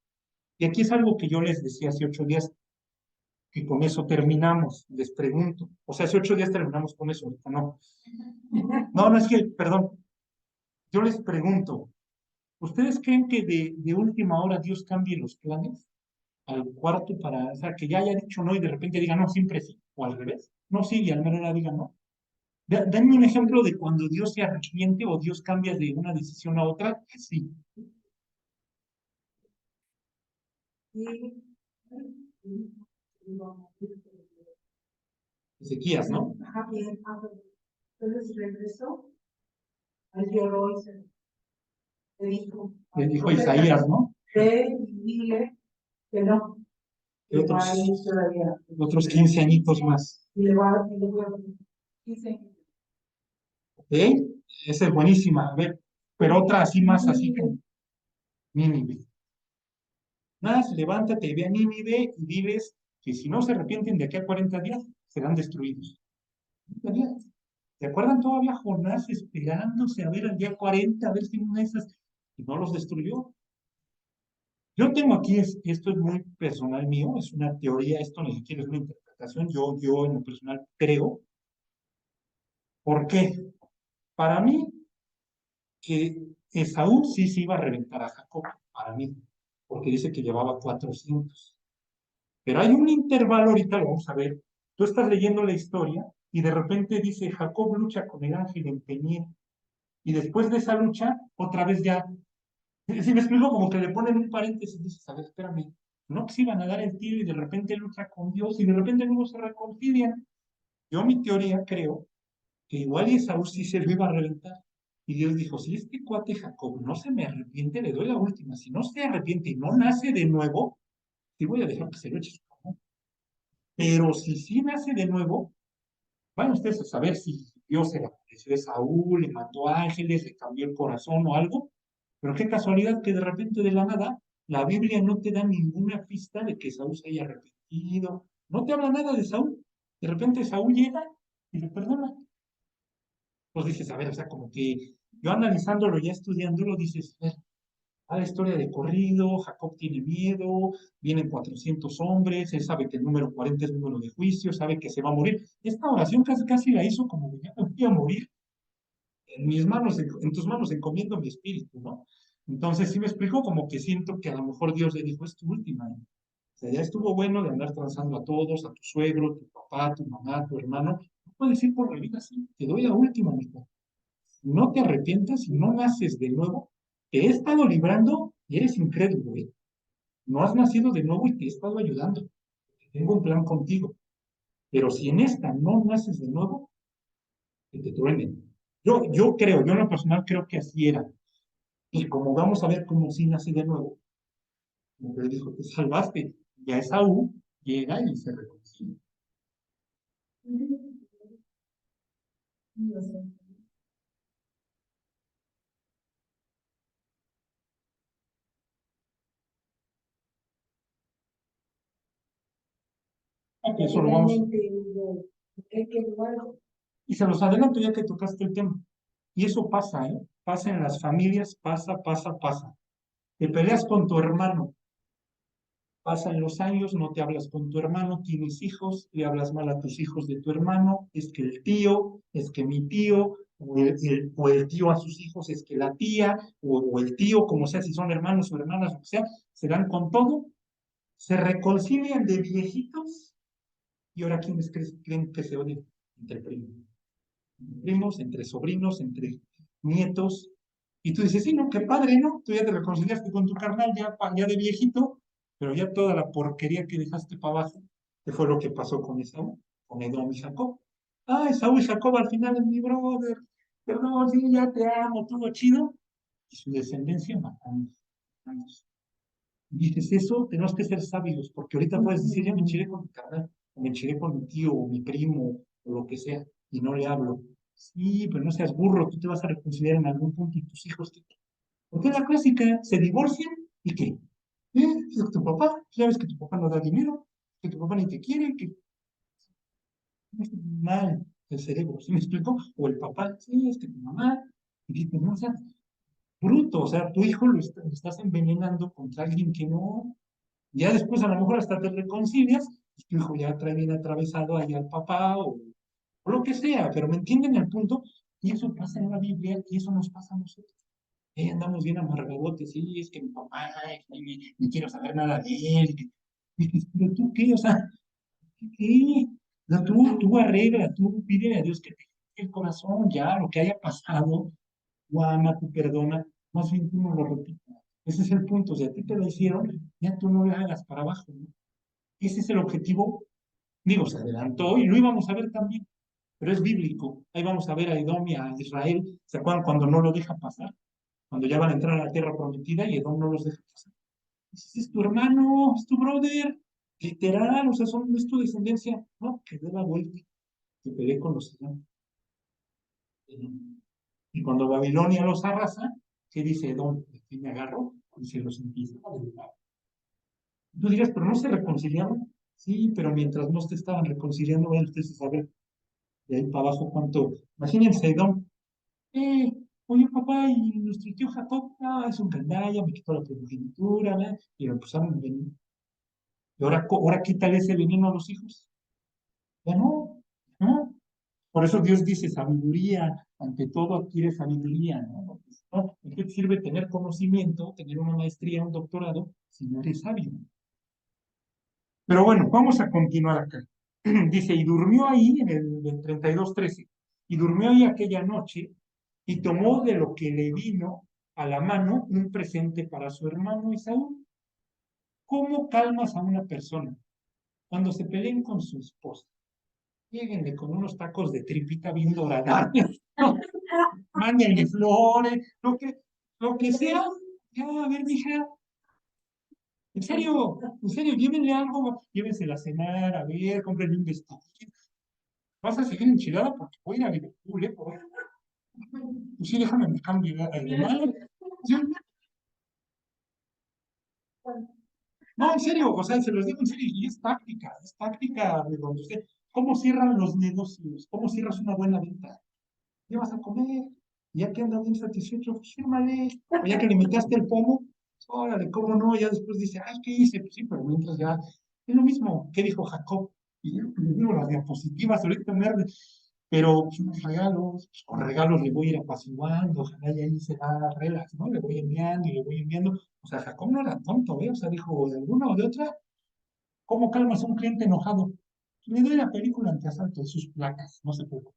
Y aquí es algo que yo les decía hace 8 días, que con eso terminamos. Les pregunto. O sea, hace 8 días terminamos con eso, ahorita no. No, no es que, perdón. Yo les pregunto, ¿ustedes creen que de última hora Dios cambie los planes al cuarto para, o sea, que ya haya dicho no y de repente diga no, siempre sí, o al revés? No, sí, y al menos la diga no. Denme un ejemplo de cuando Dios se arrepiente o Dios cambia de una decisión a otra. Sí, Ezequías, ¿no? Ajá, bien. Entonces regresó, al lloró y se le dijo. Le dijo a Isaías, ¿no? Ve y dile que no. Y otros 15 añitos más. Y le va a 15 añitos. ¿Ok? Esa es buenísima. A ver, pero otra así más así como Nínive. Más, levántate y ve a Nínive y diles que si no se arrepienten de aquí a 40 días, serán destruidos. 40 días. ¿Se acuerdan todavía Jonás esperándose a ver al día 40, a ver si una de esas, y no los destruyó? Yo tengo aquí, esto es muy personal mío, es una teoría, esto ni siquiera es una interpretación, yo en lo personal creo. ¿Por qué? Para mí, que Esaú sí se iba a reventar a Jacob, para mí, porque dice que llevaba 400. Pero hay un intervalo, ahorita lo vamos a ver. Tú estás leyendo la historia y de repente dice, Jacob lucha con el ángel en Peniel. Y después de esa lucha, otra vez ya, si me explico, como que le ponen un paréntesis y dices, a ver, espérame, no que se iban a dar el tiro y de repente lucha con Dios y de repente luego se reconcilian. Yo mi teoría creo que igual y Esaú sí se lo iba a reventar. Y Dios dijo, si este cuate Jacob no se me arrepiente, le doy la última. Si no se arrepiente y no nace de nuevo, sí voy a dejar que se lo eche su cama. Pero si sí nace de nuevo, van ustedes a saber si Dios se le apareció a Saúl, le mandó ángeles, le cambió el corazón o algo. Pero qué casualidad que de repente de la nada la Biblia no te da ninguna pista de que Saúl se haya arrepentido, No te habla nada de Saúl. De repente Saúl llega y le perdona. Pues dices, a ver, o sea, como que yo analizándolo, ya estudiándolo, dices, a ver, a la historia de corrido, Jacob tiene miedo, vienen 400 hombres, él sabe que el número 40 es número de juicio, sabe que se va a morir. Esta oración casi casi la hizo como, ya me voy a morir, en mis manos, en tus manos encomiendo mi espíritu, ¿no? Entonces sí me explico como que siento que a lo mejor Dios le dijo, es tu última. O sea, ya estuvo bueno de andar transando a todos, a tu suegro, tu papá, tu mamá, tu hermano. No puedes ir por la vida así, te doy la última, mijo. No te arrepientas y no naces de nuevo. Te he estado librando y eres incrédulo, ¿eh? No has nacido de nuevo y te he estado ayudando. Tengo un plan contigo. Pero si en esta no naces de nuevo, que te truenen. Yo en lo personal creo que así era. Y como vamos a ver cómo sí nace de nuevo, como le dijo, te salvaste. Ya Esaú llega y se reconcilia. Ok, eso lo vamos. Y se los adelanto ya que tocaste el tema. Y eso pasa, ¿eh? Pasa en las familias, pasa. Te peleas con tu hermano, pasan los años, no te hablas con tu hermano, tienes hijos, le hablas mal a tus hijos de tu hermano, es que el tío, es que mi tío, o el tío a sus hijos, es que la tía, o el tío, como sea, si son hermanos o hermanas, lo que sea, se dan con todo, se reconcilian de viejitos, y ahora ¿quiénes creen que se odian? Entre primos. Primos, entre sobrinos, entre nietos. Y tú dices, sí, no, qué padre, ¿no? Tú ya te reconciliaste con tu carnal ya de viejito, pero ya toda la porquería que dejaste para abajo, que fue lo que pasó con Esaú, con Edom y Jacob. Ah, Esaú y Jacob al final es mi brother, perdón, sí, ya te amo, todo chido. Y su descendencia matando. Dices eso, tenemos que ser sabios, porque ahorita puedes decir, ya me enchilé con mi carnal, o me enchilé con mi tío, o mi primo, o lo que sea, y no le hablo. Sí, pero no seas burro, tú te vas a reconciliar en algún punto y tus hijos, ¿qué? Porque es la clásica, se divorcian y ¿qué? Es que tu papá, ya ves que tu papá no da dinero, que tu papá ni te quiere, que es mal el cerebro, ¿sí me explico? O el papá, sí, es que tu mamá, y dices, no seas bruto, o sea, tu hijo lo estás envenenando contra alguien que no. Ya después a lo mejor hasta te reconcilias, y tu hijo ya trae bien atravesado ahí al papá o lo que sea, pero me entienden el punto, y eso pasa en la Biblia y eso nos pasa a nosotros. Andamos bien amargadotes, sí, es que mi papá, ni quiero saber nada de él. Y dices, pero tú qué, o sea, ¿qué? No, tú arregla, tú pide a Dios que te dé el corazón, ya, lo que haya pasado, tú ama, tú perdona, más bien tú no lo repitas. Ese es el punto, o sea, a ti te lo hicieron, ya tú no le hagas para abajo, ¿no? Ese es el objetivo, digo, se adelantó y lo íbamos a ver también, pero es bíblico. Ahí vamos a ver a Edom y a Israel, ¿se acuerdan cuando no lo deja pasar? Cuando ya van a entrar a la tierra prometida y Edom no los deja pasar. Dices, es tu hermano, es tu brother, literal, o sea, es tu descendencia. No, que dé la vuelta, que pelee con los Edom. Y cuando Babilonia los arrasa, ¿qué dice Edom? ¿De qué me agarro? Y se los empieza a devorar. Tú dirás, pero no se reconciliaron. Sí, pero mientras no se estaban reconciliando, vayan ustedes a saber de ahí para abajo cuánto. Imagínense, Edom. Oye, papá, y nuestro tío Jacob, es un gandalla, me quitó la primogenitura, ¿verdad? Y lo empezaron a venir. Y ahora quítale ese veneno a los hijos. Ya no, ¿no? Por eso Dios dice sabiduría, ante todo adquiere sabiduría, ¿no? ¿No? ¿De qué te sirve tener conocimiento, tener una maestría, un doctorado, si no eres sabio? Pero bueno, vamos a continuar acá. Dice, y durmió ahí en el 32:13, y durmió ahí aquella noche, y tomó de lo que le vino a la mano un presente para su hermano Esaú. ¿Cómo calmas a una persona cuando se peleen con su esposa? Lléguenle con unos tacos de tripita bien dorada, ¿no? Mándenle flores, lo que sea. Ya, a ver, mija, en serio, llévenle algo, llévensela a cenar, a ver, cómprenle un vestido. Vas a seguir enchilada porque voy a ir a Liverpool, ¿eh? Pues sí, déjame me cambio de mal. ¿Sí? No, en serio, o sea, se los digo en serio, y es táctica de donde usted, ¿cómo cierran los negocios? ¿Cómo cierras una buena venta? ¿Qué vas a comer? Ya que anda bien satisfecho, pues fírmale. O ya que le metiste el pomo, pues, órale, ¿cómo no? Ya después dice, ay, ¿qué hice? Pues sí, pero mientras ya, es lo mismo, ¿qué dijo Jacob? Y yo les digo las diapositivas ahorita me arde, pero pues, unos regalos, pues, con regalos le voy a ir apaciguando, ojalá y ahí se da relax, ¿no? Le voy enviando y le voy enviando. O sea, Jacob no era tonto, ¿eh? O sea, dijo, de alguna o de otra, ¿cómo calmas a un cliente enojado? Le doy la película antiasalto de sus placas, no se preocupe.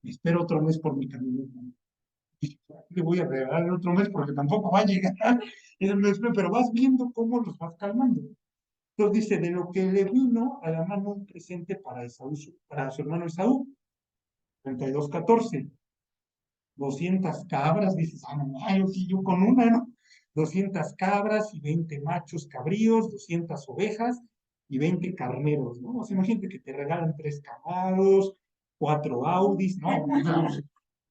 Me espero otro mes por mi camioneta. Y le voy a regalar el otro mes porque tampoco va a llegar el mes, pero vas viendo cómo los vas calmando. Entonces dice, de lo que le vino a la mano un presente para Esaú, para su hermano Esaú, 32:14, 200 cabras, dices, ah, no, yo, sí, yo con una, ¿no? 200 cabras y 20 machos cabríos, 200 ovejas y 20 carneros, ¿no? O sea, imagínate que te regalan 3 Camaros, 4 Audis, ¿no?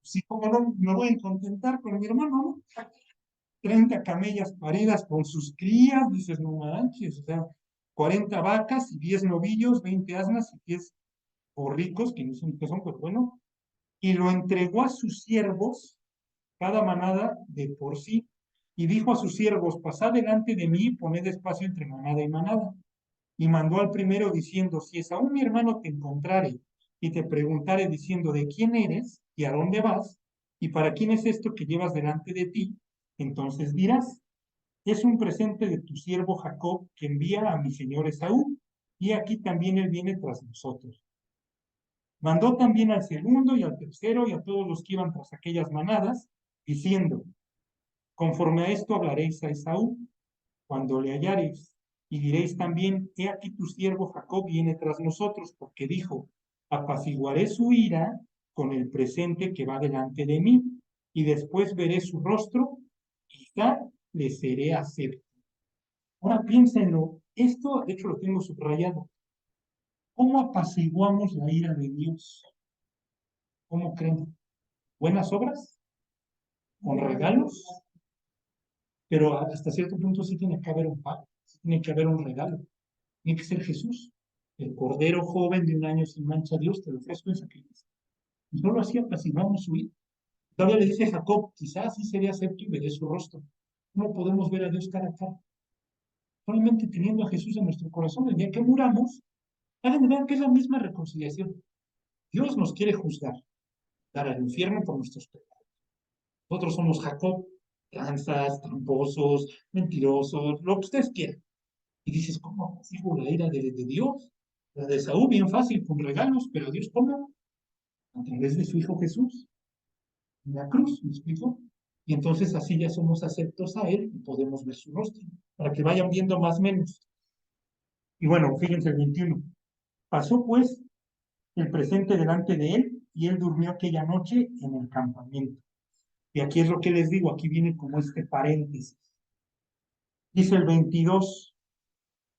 Sí, como no me voy a contentar con mi hermano, ¿no? 30 camellas paridas con sus crías, dices, no manches, o sea, 40 vacas y 10 novillos, 20 asnas y 10 borricos, que no sé ni qué son, pero bueno, y lo entregó a sus siervos, cada manada de por sí, y dijo a sus siervos, pasad delante de mí y poned espacio entre manada y manada. Y mandó al primero diciendo, si es aún mi hermano te encontrare y te preguntare diciendo de quién eres y a dónde vas y para quién es esto que llevas delante de ti, entonces dirás, es un presente de tu siervo Jacob que envía a mi señor Esaú, y aquí también él viene tras nosotros. Mandó también al segundo y al tercero y a todos los que iban tras aquellas manadas, diciendo, conforme a esto hablaréis a Esaú cuando le hallareis, y diréis también, he aquí tu siervo Jacob viene tras nosotros, porque dijo, apaciguaré su ira con el presente que va delante de mí, y después veré su rostro, quizá le seré acepto. Ahora piénsenlo, esto de hecho lo tengo subrayado. ¿Cómo apaciguamos la ira de Dios? ¿Cómo creen? ¿Buenas obras? ¿Con regalos? Pero hasta cierto punto sí tiene que haber un pago, sí tiene que haber un regalo. Tiene que ser Jesús, el cordero joven de 1 año sin mancha. Dios te lo ofrezco en sacrificio. Y solo así apaciguamos su ira. Todavía le dice Jacob, quizás sí sería acepto y veré su rostro. ¿Cómo podemos ver a Dios cara a cara? Solamente teniendo a Jesús en nuestro corazón. El día que muramos, hagan de ver que es la misma reconciliación. Dios nos quiere juzgar, dar al infierno por nuestros pecados. Nosotros somos Jacob, tranzas, tramposos, mentirosos, lo que ustedes quieran. Y dices, ¿cómo apaciguo la ira de Dios? La de Saúl, bien fácil, con regalos, pero Dios, ¿cómo? A través de su Hijo Jesús, en la cruz, ¿me explico? Y entonces así ya somos aceptos a Él y podemos ver su rostro, para que vayan viendo más o menos. Y bueno, fíjense el 21. Pasó pues el presente delante de él y él durmió aquella noche en el campamento. Y aquí es lo que les digo, aquí viene como este paréntesis. Dice el 22,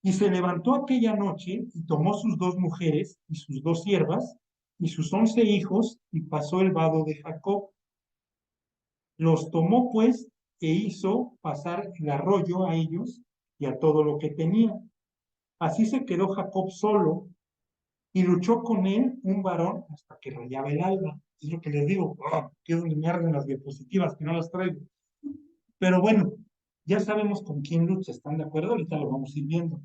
y se levantó aquella noche y tomó sus 2 mujeres y sus 2 siervas y sus 11 hijos y pasó el vado de Jacob. Los tomó pues e hizo pasar el arroyo a ellos y a todo lo que tenía. Así se quedó Jacob solo y luchó con él un varón hasta que rayaba el alba. Es lo que les digo, que es donde me arden las diapositivas, que no las traigo. Pero bueno, ya sabemos con quién lucha, ¿están de acuerdo? Ahorita lo vamos a ir viendo.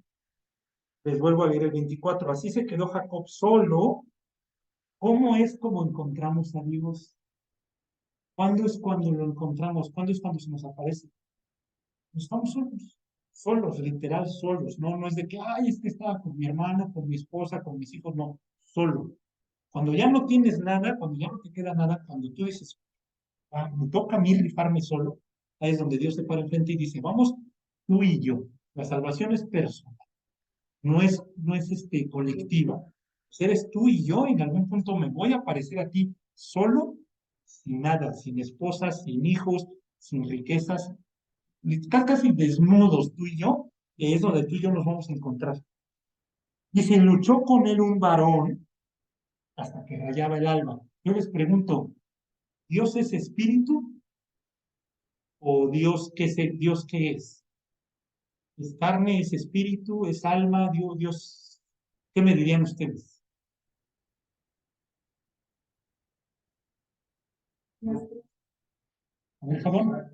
Les vuelvo a leer el 24. Así se quedó Jacob solo. ¿Cómo es como encontramos a Dios? ¿Cuándo es cuando lo encontramos? ¿Cuándo es cuando se nos aparece? No estamos solos, solos, literal solos. No, no es de que, ay, es que estaba con mi hermana, con mi esposa, con mis hijos, no, solo. Cuando ya no tienes nada, cuando ya no te queda nada, cuando tú dices, ah, me toca a mí rifarme solo, ahí es donde Dios se para enfrente y dice, vamos, tú y yo. La salvación es personal, no es colectiva. Pues eres tú y yo, en algún punto me voy a aparecer a ti solo, sin nada, sin esposa, sin hijos, sin riquezas, casi desnudos tú y yo, y es donde tú y yo nos vamos a encontrar. Dice, luchó con él un varón hasta que rayaba el alba. Yo les pregunto, ¿Dios es espíritu o Dios qué es? ¿Es carne, es espíritu, es alma? Dios, ¿qué me dirían ustedes? A ver, jabón.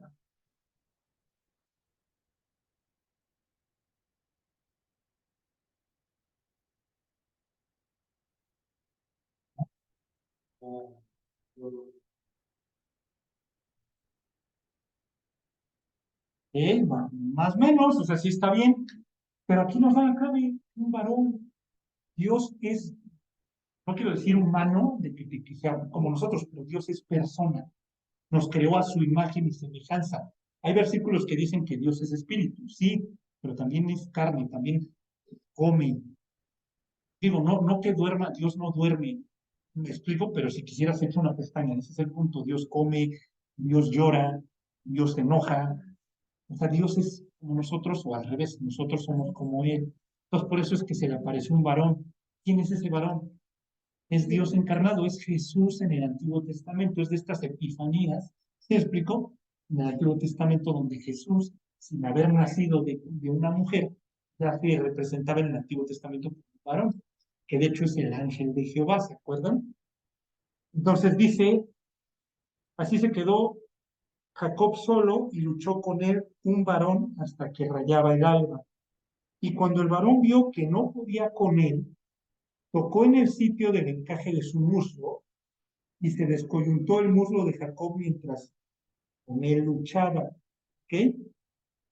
Más o menos, o sea, sí está bien, pero aquí nos da acá de un varón. Dios es, no quiero decir humano, de que sea como nosotros, pero Dios es persona. Nos creó a su imagen y semejanza. Hay versículos que dicen que Dios es espíritu, sí, pero también es carne, también come. Digo, no, no que duerma, Dios no duerme. Me explico, pero si quisieras echar una pestaña, ese es el punto. Dios come, Dios llora, Dios se enoja. O sea, Dios es como nosotros, o al revés, nosotros somos como Él. Entonces, por eso es que se le apareció un varón. ¿Quién es ese varón? Es Dios encarnado, es Jesús en el Antiguo Testamento, es de estas epifanías. ¿Sí me explico? En el Antiguo Testamento, donde Jesús, sin haber nacido de una mujer, ya se representaba en el Antiguo Testamento como un varón, que de hecho es el ángel de Jehová, ¿se acuerdan? Entonces dice, así se quedó Jacob solo y luchó con él un varón hasta que rayaba el alba. Y cuando el varón vio que no podía con él, tocó en el sitio del encaje de su muslo y se descoyuntó el muslo de Jacob mientras con él luchaba. ¿Ok?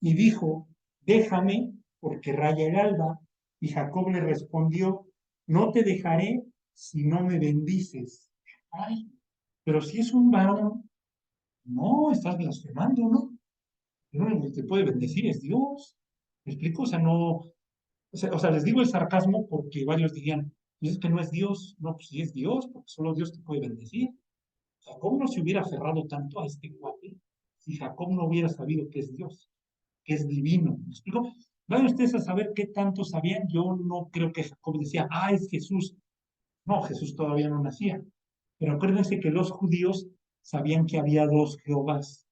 Y dijo, déjame porque raya el alba. Y Jacob le respondió, no te dejaré si no me bendices. Ay, pero si es un varón, no, estás blasfemando, ¿no? No, el que te puede bendecir es Dios. ¿Me explico? O sea, no, o sea, les digo el sarcasmo porque varios dirían, pues es que no es Dios. No, pues sí es Dios, porque solo Dios te puede bendecir. Jacob no se hubiera aferrado tanto a este cuate si Jacob no hubiera sabido que es Dios, que es divino. ¿Me explico? Vayan ustedes a saber qué tanto sabían. Yo no creo que Jacob decía, ah, es Jesús. No, Jesús todavía no nacía. Pero acuérdense que los judíos sabían que había dos Jehovás,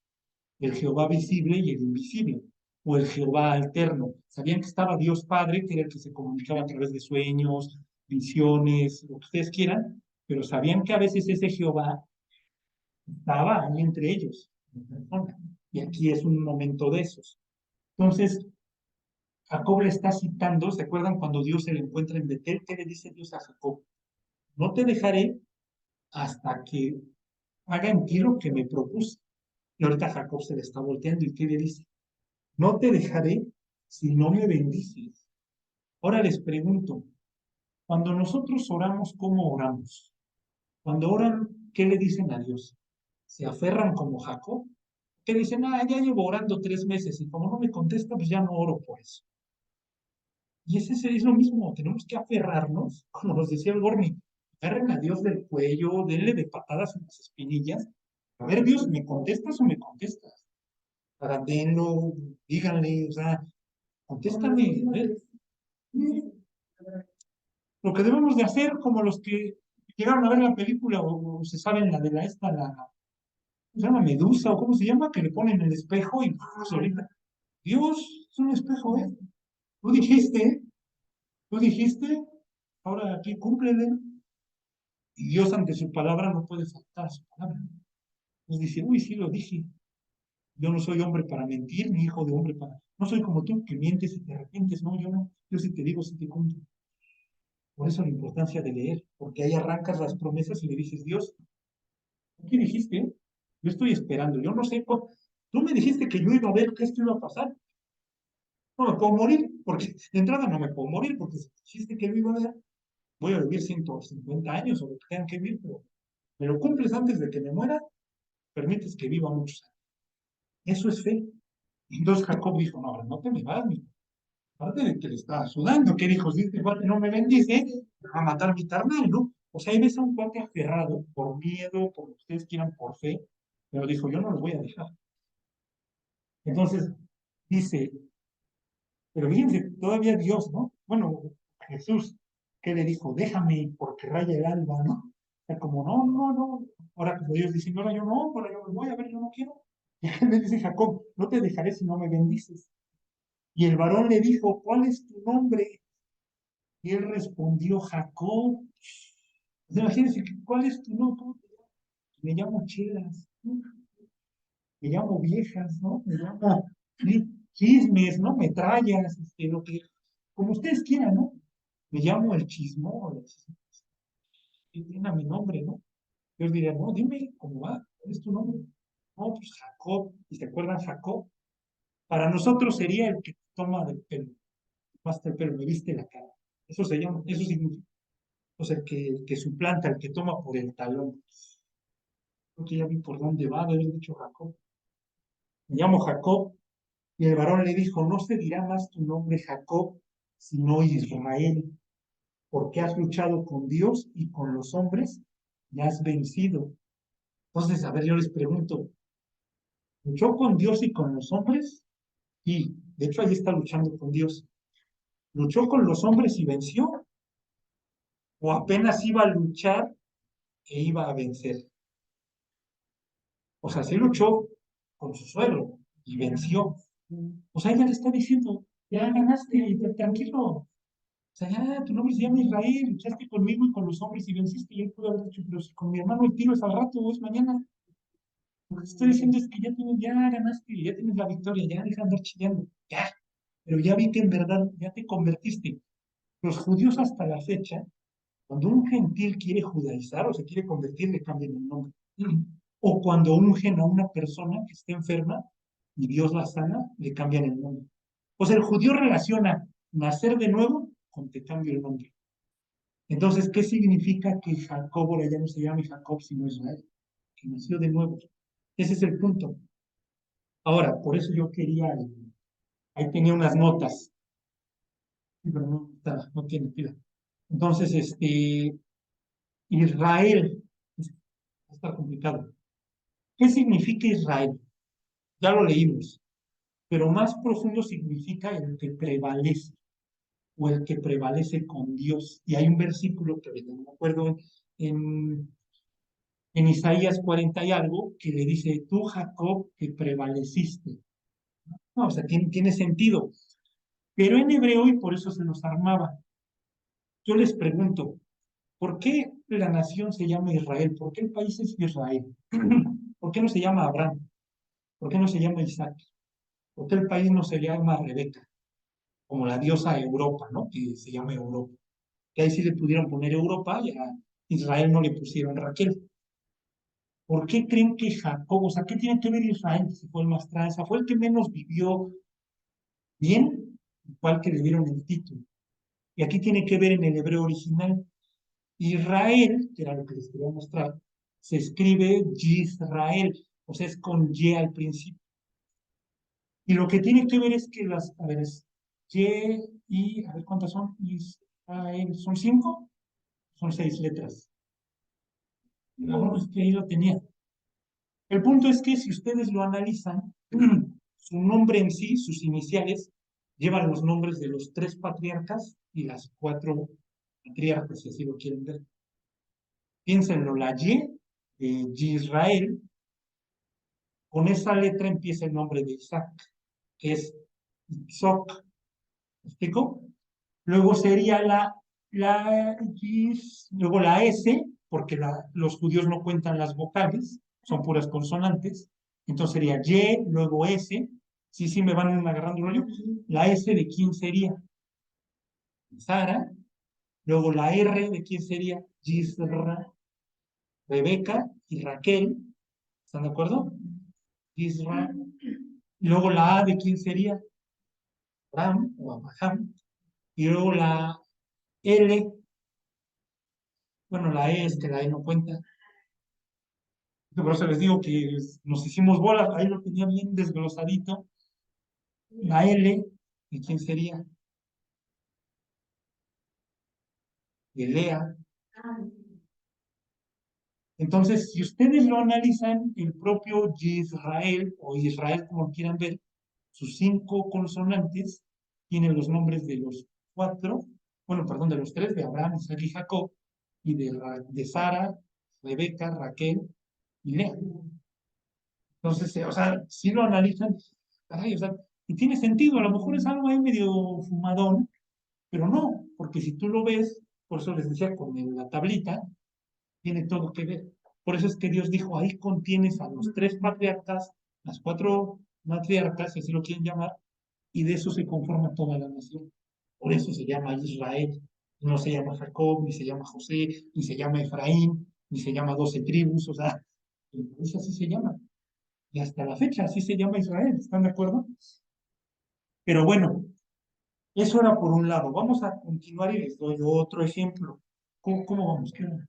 el Jehová visible y el invisible, o el Jehová alterno. Sabían que estaba Dios Padre, que era el que se comunicaba a través de sueños, visiones, lo que ustedes quieran, pero sabían que a veces ese Jehová estaba ahí entre ellos, en persona. Y aquí es un momento de esos. Entonces, Jacob le está citando, ¿se acuerdan cuando Dios se le encuentra en Betel? ¿Qué le dice Dios a Jacob? No te dejaré hasta que haga en ti lo que me propuse. Y ahorita Jacob se le está volteando y ¿qué le dice? No te dejaré si no me bendices. Ahora les pregunto, cuando nosotros oramos, ¿cómo oramos? Cuando oran, ¿qué le dicen a Dios? ¿Se aferran como Jacob? Que dicen, ah, ya llevo orando 3 meses y como no me contesta, pues ya no oro por eso. Y es lo mismo, tenemos que aferrarnos, como nos decía el Gorni, aferren a Dios del cuello, denle de patadas en las espinillas. A ver, Dios, ¿me contestas o me contestas? Para denlo, díganle, o sea, contéstame. A ver. Lo que debemos de hacer, como los que llegaron a ver la película o se saben la de la esta, ¿cómo se llama? Medusa o cómo se llama, que le ponen el espejo y pues, ahorita, Dios es un espejo, ¿eh? Tú tú dijiste, ahora aquí cúmplele. Y Dios ante su palabra no puede faltar a su palabra. Nos dice, uy, sí lo dije. Yo no soy hombre para mentir, ni hijo de hombre para... No soy como tú, que mientes y te arrepientes. No, yo no. Yo sí te digo, sí te cumplo. Por eso la importancia de leer, porque ahí arrancas las promesas y le dices, Dios, ¿qué dijiste? Yo estoy esperando, yo no sé, tú me dijiste que yo iba a ver que esto iba a pasar. No me puedo morir, porque de entrada no me puedo morir, porque si dijiste que lo iba a ver, voy a vivir 150 años o lo que tengan que vivir, pero me lo cumples antes de que me muera, permites que viva muchos años. Eso es fe. Entonces Jacob dijo, no, no te me vas, mi. Aparte de que le estaba sudando, que dijo, si este cuate no me bendice, me va a matar mi carnal, ¿no? O sea, ahí ves a un cuate aferrado por miedo, por lo que ustedes quieran, por fe, pero dijo, yo no lo voy a dejar. Entonces, dice, pero fíjense, todavía Dios, ¿no? Bueno, Jesús, ¿qué le dijo? Déjame porque raya el alba, ¿no? O sea, como, no, no, no. Ahora como Dios diciendo, ahora yo no, ahora yo me voy, a ver, yo no quiero. Y él le dice Jacob, no te dejaré si no me bendices. Y el varón le dijo, ¿cuál es tu nombre? Y él respondió, Jacob. Imagínense, ¿cuál es tu nombre? ¿Cómo te llamas? Me llamo Chelas, ¿no? Me llamo Viejas, ¿no? Me llamo Chismes, ¿no? Metrallas, lo que, como ustedes quieran, ¿no? Me llamo el Chismón, tiene mi nombre, ¿no? Yo diría, no, dime, ¿cómo va? ¿Cuál es tu nombre? No, pues Jacob. ¿Y se acuerdan Jacob? Para nosotros sería el que toma del pelo, basta el pelo, me viste la cara. Eso se llama, eso significa. O sea, que suplanta, el que toma por el talón. Creo que ya vi por dónde va, de haber dicho Jacob. Me llamo Jacob, y el varón le dijo, no se dirá más tu nombre Jacob, sino Israel, porque has luchado con Dios y con los hombres y has vencido. Entonces, a ver, yo les pregunto, ¿luchó con Dios y con los hombres? Y, de hecho, ahí está luchando con Dios. ¿Luchó con los hombres y venció? ¿O apenas iba a luchar e iba a vencer? O sea, sí luchó con su suegro y venció. O sea, ella le está diciendo, ya ganaste, tranquilo. O sea, ya tu nombre se llama Israel, luchaste conmigo y con los hombres y venciste. Y él pudo haber dicho, pero si con mi hermano el tiro es al rato o es mañana. Lo que te estoy diciendo es que ya ganaste, ya tienes la victoria, ya deja de andar chillando, ya. Pero ya vi que en verdad ya te convertiste. Los judíos hasta la fecha, cuando un gentil quiere judaizar o se quiere convertir, le cambian el nombre. O cuando ungen a una persona que esté enferma y Dios la sana, le cambian el nombre. O sea, el judío relaciona nacer de nuevo con te cambio el nombre. Entonces, ¿qué significa que Jacob ahora ya no se llama Jacob sino Israel? Que nació de nuevo. Ese es el punto. Ahora, por eso yo quería, ahí tenía unas notas, pero no tiene pila. Entonces, Israel, está complicado. ¿Qué significa Israel? Ya lo leímos, pero más profundo significa el que prevalece o el que prevalece con Dios. Y hay un versículo que no me acuerdo en, en Isaías 40 y algo que le dice, tú Jacob que prevaleciste. No, o sea, tiene sentido. Pero en hebreo y por eso se nos armaba. Yo les pregunto, ¿por qué la nación se llama Israel? ¿Por qué el país es Israel? ¿Por qué no se llama Abraham? ¿Por qué no se llama Isaac? ¿Por qué el país no se llama Rebeca? Como la diosa Europa, ¿no? Que se llama Europa. Que ahí sí le pudieron poner Europa y a Israel no le pusieron Raquel. ¿Por qué creen que Jacob, o sea, qué tiene que ver Israel? Si fue el más tranza, fue el que menos vivió bien, igual que le dieron el título. Y aquí tiene que ver en el hebreo original. Israel, que era lo que les quería mostrar, se escribe Yisrael, o sea, es con Y al principio. Y lo que tiene que ver es que a ver, es Y, a ver cuántas son, Israel, ¿son 5? Son 6 letras. No, es que ahí lo tenía. El punto es que si ustedes lo analizan, su nombre en sí, sus iniciales, llevan los nombres de los 3 patriarcas y las 4 patriarcas, si así lo quieren ver. Piénsenlo, la Y de Israel, con esa letra empieza el nombre de Isaac, que es Itzok. ¿Me explico? Luego sería luego la S, porque los judíos no cuentan las vocales, son puras consonantes. Entonces sería Y, luego S. Sí, sí, me van agarrando el rollo. La S de quién sería Sara. Luego la R de quién sería Yisra, Rebeca y Raquel. ¿Están de acuerdo? Yisra. Y luego la A de quién sería Abraham o Abraham. Y luego la L, bueno, la E es que la E no cuenta. Por eso les digo que nos hicimos bolas, ahí lo tenía bien desglosadito. La L, ¿y quién sería? De Lea. Entonces, si ustedes lo analizan, el propio Yisrael, o Israel como quieran ver, sus 5 consonantes tienen los nombres de los 4, bueno, perdón, de los 3, de Abraham, Isaac y Jacob, y de Sara, Rebeca, Raquel y Lea. Entonces, o sea, si lo analizan, caray, o sea, Y tiene sentido, a lo mejor es algo ahí medio fumadón, pero no, porque si tú lo ves, por eso les decía con la tablita, tiene todo que ver. Por eso es que Dios dijo, ahí contienes a los tres patriarcas, las cuatro matriarcas, si así lo quieren llamar, y de eso se conforma toda la nación. Por eso se llama Israel. No se llama Jacob, ni se llama José, ni se llama Efraín, ni se llama 12 tribus, o sea, eso así se llama. Y hasta la fecha así se llama Israel, ¿están de acuerdo? Pero bueno, eso era por un lado. Vamos a continuar y les doy otro ejemplo. ¿Cómo vamos? ¿Qué hora?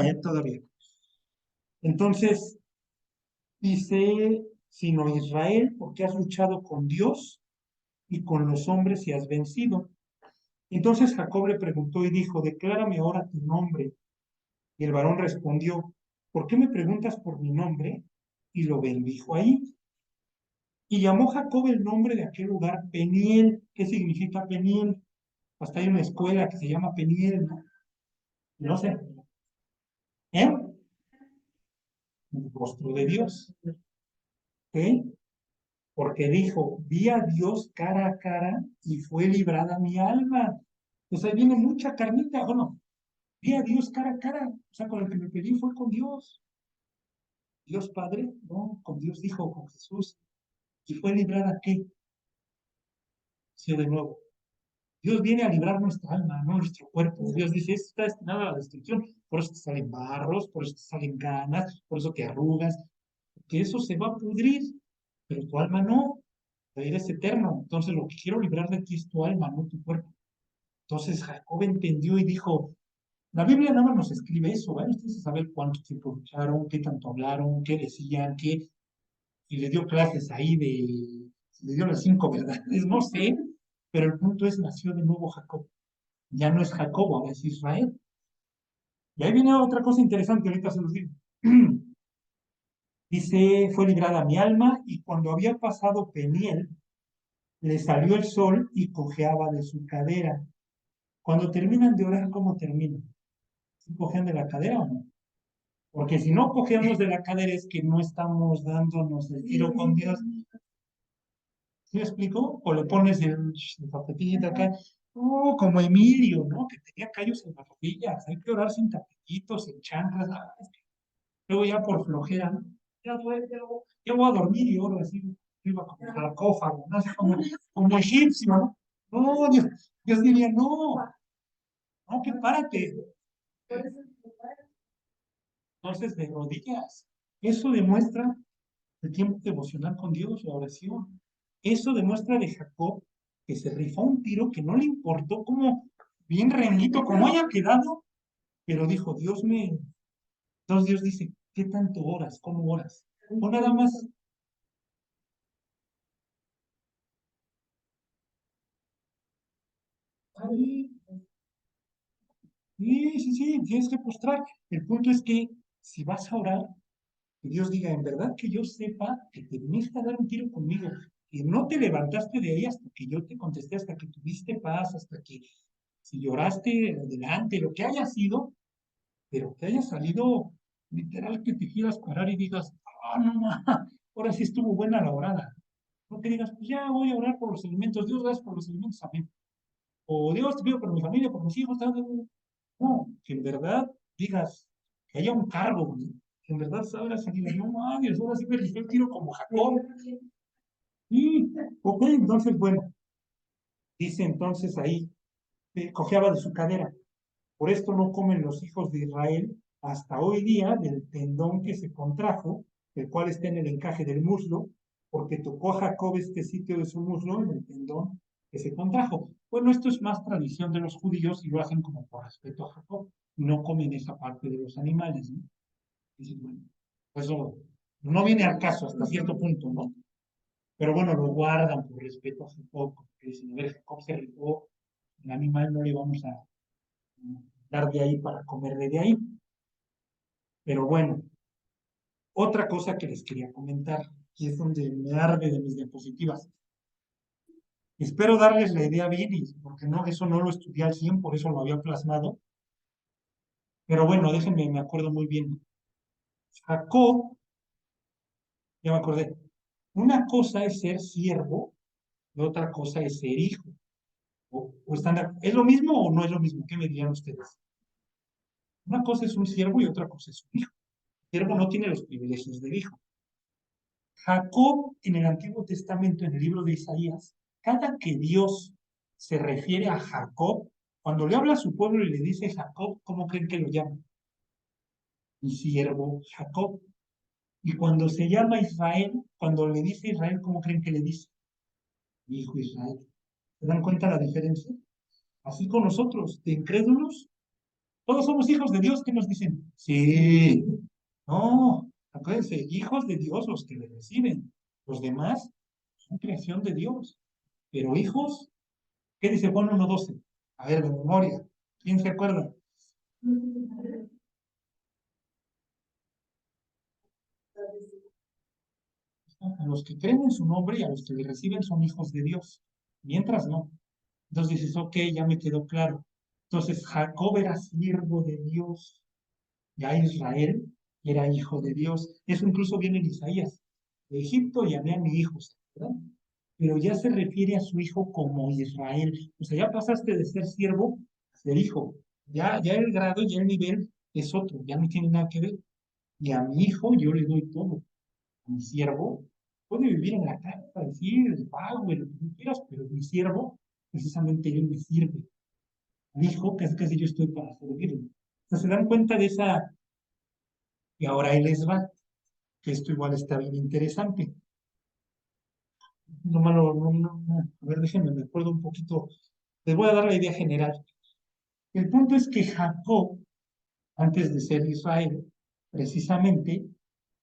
Ya todavía. Entonces, dice, sino Israel, porque has luchado con Dios y con los hombres y has vencido. Entonces Jacob le preguntó y dijo, declárame ahora tu nombre. Y el varón respondió, ¿por qué me preguntas por mi nombre? Y lo bendijo ahí. Y llamó Jacob el nombre de aquel lugar Peniel. ¿Qué significa Peniel? Hasta hay una escuela que se llama Peniel, ¿no? No sé. ¿Eh? El rostro de Dios. ¿Ok? Porque dijo, vi a Dios cara a cara y fue librada mi alma. Entonces ahí viene mucha carnita. Bueno, vi a Dios cara a cara. O sea, con el que me pedí fue con Dios. Dios Padre, no, con Dios Hijo, con Jesús. ¿Y fue librada qué? Sí, de nuevo. Dios viene a librar nuestra alma, no nuestro cuerpo. Dios dice, esto está destinado a la destrucción. Por eso te salen barros, por eso te salen ganas, por eso te arrugas. Porque eso se va a pudrir. Pero tu alma no. Eres eterno. Entonces lo que quiero librar de ti es tu alma, no tu cuerpo. Entonces Jacob entendió y dijo, la Biblia nada más nos escribe eso, ¿eh? Ustedes saber cuánto tiempo lucharon, qué tanto hablaron, qué decían, qué, y le dio clases ahí le dio las 5 verdades, no sé, pero el punto es, nació de nuevo Jacob. Ya no es Jacob, ahora es Israel. Y ahí viene otra cosa interesante, ahorita se los digo. Dice, fue librada mi alma, y cuando había pasado Peniel, le salió el sol y cojeaba de su cadera. Cuando terminan de orar, ¿cómo terminan? ¿Sí cojean de la cadera o no? Porque si no cojeamos de la cadera es que no estamos dándonos el tiro con Dios. ¿Sí me explico? O le pones el tapetito acá. Oh, como Emilio, ¿no? Que tenía callos en las rodillas. Hay que orar sin tapetitos, sin chanclas. Es que luego ya por flojera, ¿no? Ya voy a dormir y oro así. Iba como sarcófago, ¿no? Así como egipcio, ¿no? No, Dios diría, no, no, que párate. Entonces, de rodillas. Eso demuestra el tiempo devocional con Dios, la oración. Eso demuestra de Jacob que se rifó un tiro que no le importó cómo, bien rendito, como haya quedado, pero dijo, Dios me... Entonces Dios dice, ¿qué tanto oras? ¿Cómo oras? O nada más, sí, sí, sí, sí, tienes que postrar. El punto es que si vas a orar, que Dios diga, en verdad que yo sepa que te viniste a dar un tiro conmigo, que no te levantaste de ahí hasta que yo te contesté, hasta que tuviste paz, hasta que si lloraste adelante, lo que haya sido, pero que haya salido literal que te quieras parar y digas, ah, no, ahora sí estuvo buena la orada. No que digas, pues ya voy a orar por los alimentos, Dios, gracias por los alimentos, amén. O Dios, te pido por mi familia, por mis hijos, tal. No, que en verdad digas, que haya un cargo, ¿no? Que en verdad sabras y digas, no mames, ahora sí me rifé el tiro como Jacob. Y, ok, entonces, bueno, dice entonces ahí, cojeaba de su cadera. Por esto no comen los hijos de Israel hasta hoy día del tendón que se contrajo, el cual está en el encaje del muslo, porque tocó a Jacob este sitio de su muslo en el tendón que se contrajo. Bueno, esto es más tradición de los judíos y lo hacen como por respeto a Jacob. No comen esa parte de los animales, ¿no? Dicen, bueno, pues eso no viene al caso hasta cierto punto, ¿no? Pero bueno, lo guardan por respeto a Jacob, porque dicen, a ver, Jacob se rifó, el animal no le vamos a dar de ahí para comer de ahí. Pero bueno, otra cosa que les quería comentar, y es donde me arde de mis diapositivas. Espero darles la idea bien, porque no, eso no lo estudié al 100, por eso lo había plasmado. Pero bueno, déjenme, me acuerdo muy bien. Jacob Ya me acordé. Una cosa es ser siervo y otra cosa es ser hijo. O están ¿Es lo mismo o no es lo mismo? ¿Qué me dirían ustedes? Una cosa es un siervo y otra cosa es un hijo. El siervo no tiene los privilegios del hijo. Jacob, en el Antiguo Testamento, en el libro de Isaías, cada que Dios se refiere a Jacob, cuando le habla a su pueblo y le dice Jacob, ¿cómo creen que lo llama? Mi siervo Jacob. Y cuando se llama Israel, cuando le dice Israel, ¿cómo creen que le dice? Mi hijo Israel. ¿Se dan cuenta la diferencia? Así con nosotros, de incrédulos, todos somos hijos de Dios. ¿Qué nos dicen? Sí. No, acuérdense, hijos de Dios los que le reciben. Los demás son creación de Dios. Pero hijos, ¿qué dice Juan 1:12? A ver, de memoria. ¿Quién se acuerda? A los que creen en su nombre y a los que le reciben son hijos de Dios. Mientras no. Entonces dices, ok, ya me quedó claro. Entonces Jacob era siervo de Dios, ya Israel era hijo de Dios. Eso incluso viene en Isaías. De Egipto llamé a mi hijo, ¿verdad? Pero ya se refiere a su hijo como Israel. O sea, ya pasaste de ser siervo a ser hijo. Ya el grado, ya el nivel es otro, ya no tiene nada que ver. Y a mi hijo yo le doy todo. A mi siervo puede vivir en la casa, decir, el pago, lo que tú quieras, pero mi siervo, precisamente él me sirve. Mi hijo, casi casi yo estoy para servirle. O sea, se dan cuenta de esa, y ahora él les va, que esto igual está bien interesante. No malo, no. A ver, déjenme, me acuerdo un poquito. Les voy a dar la idea general. El punto es que Jacob, antes de ser Israel, precisamente,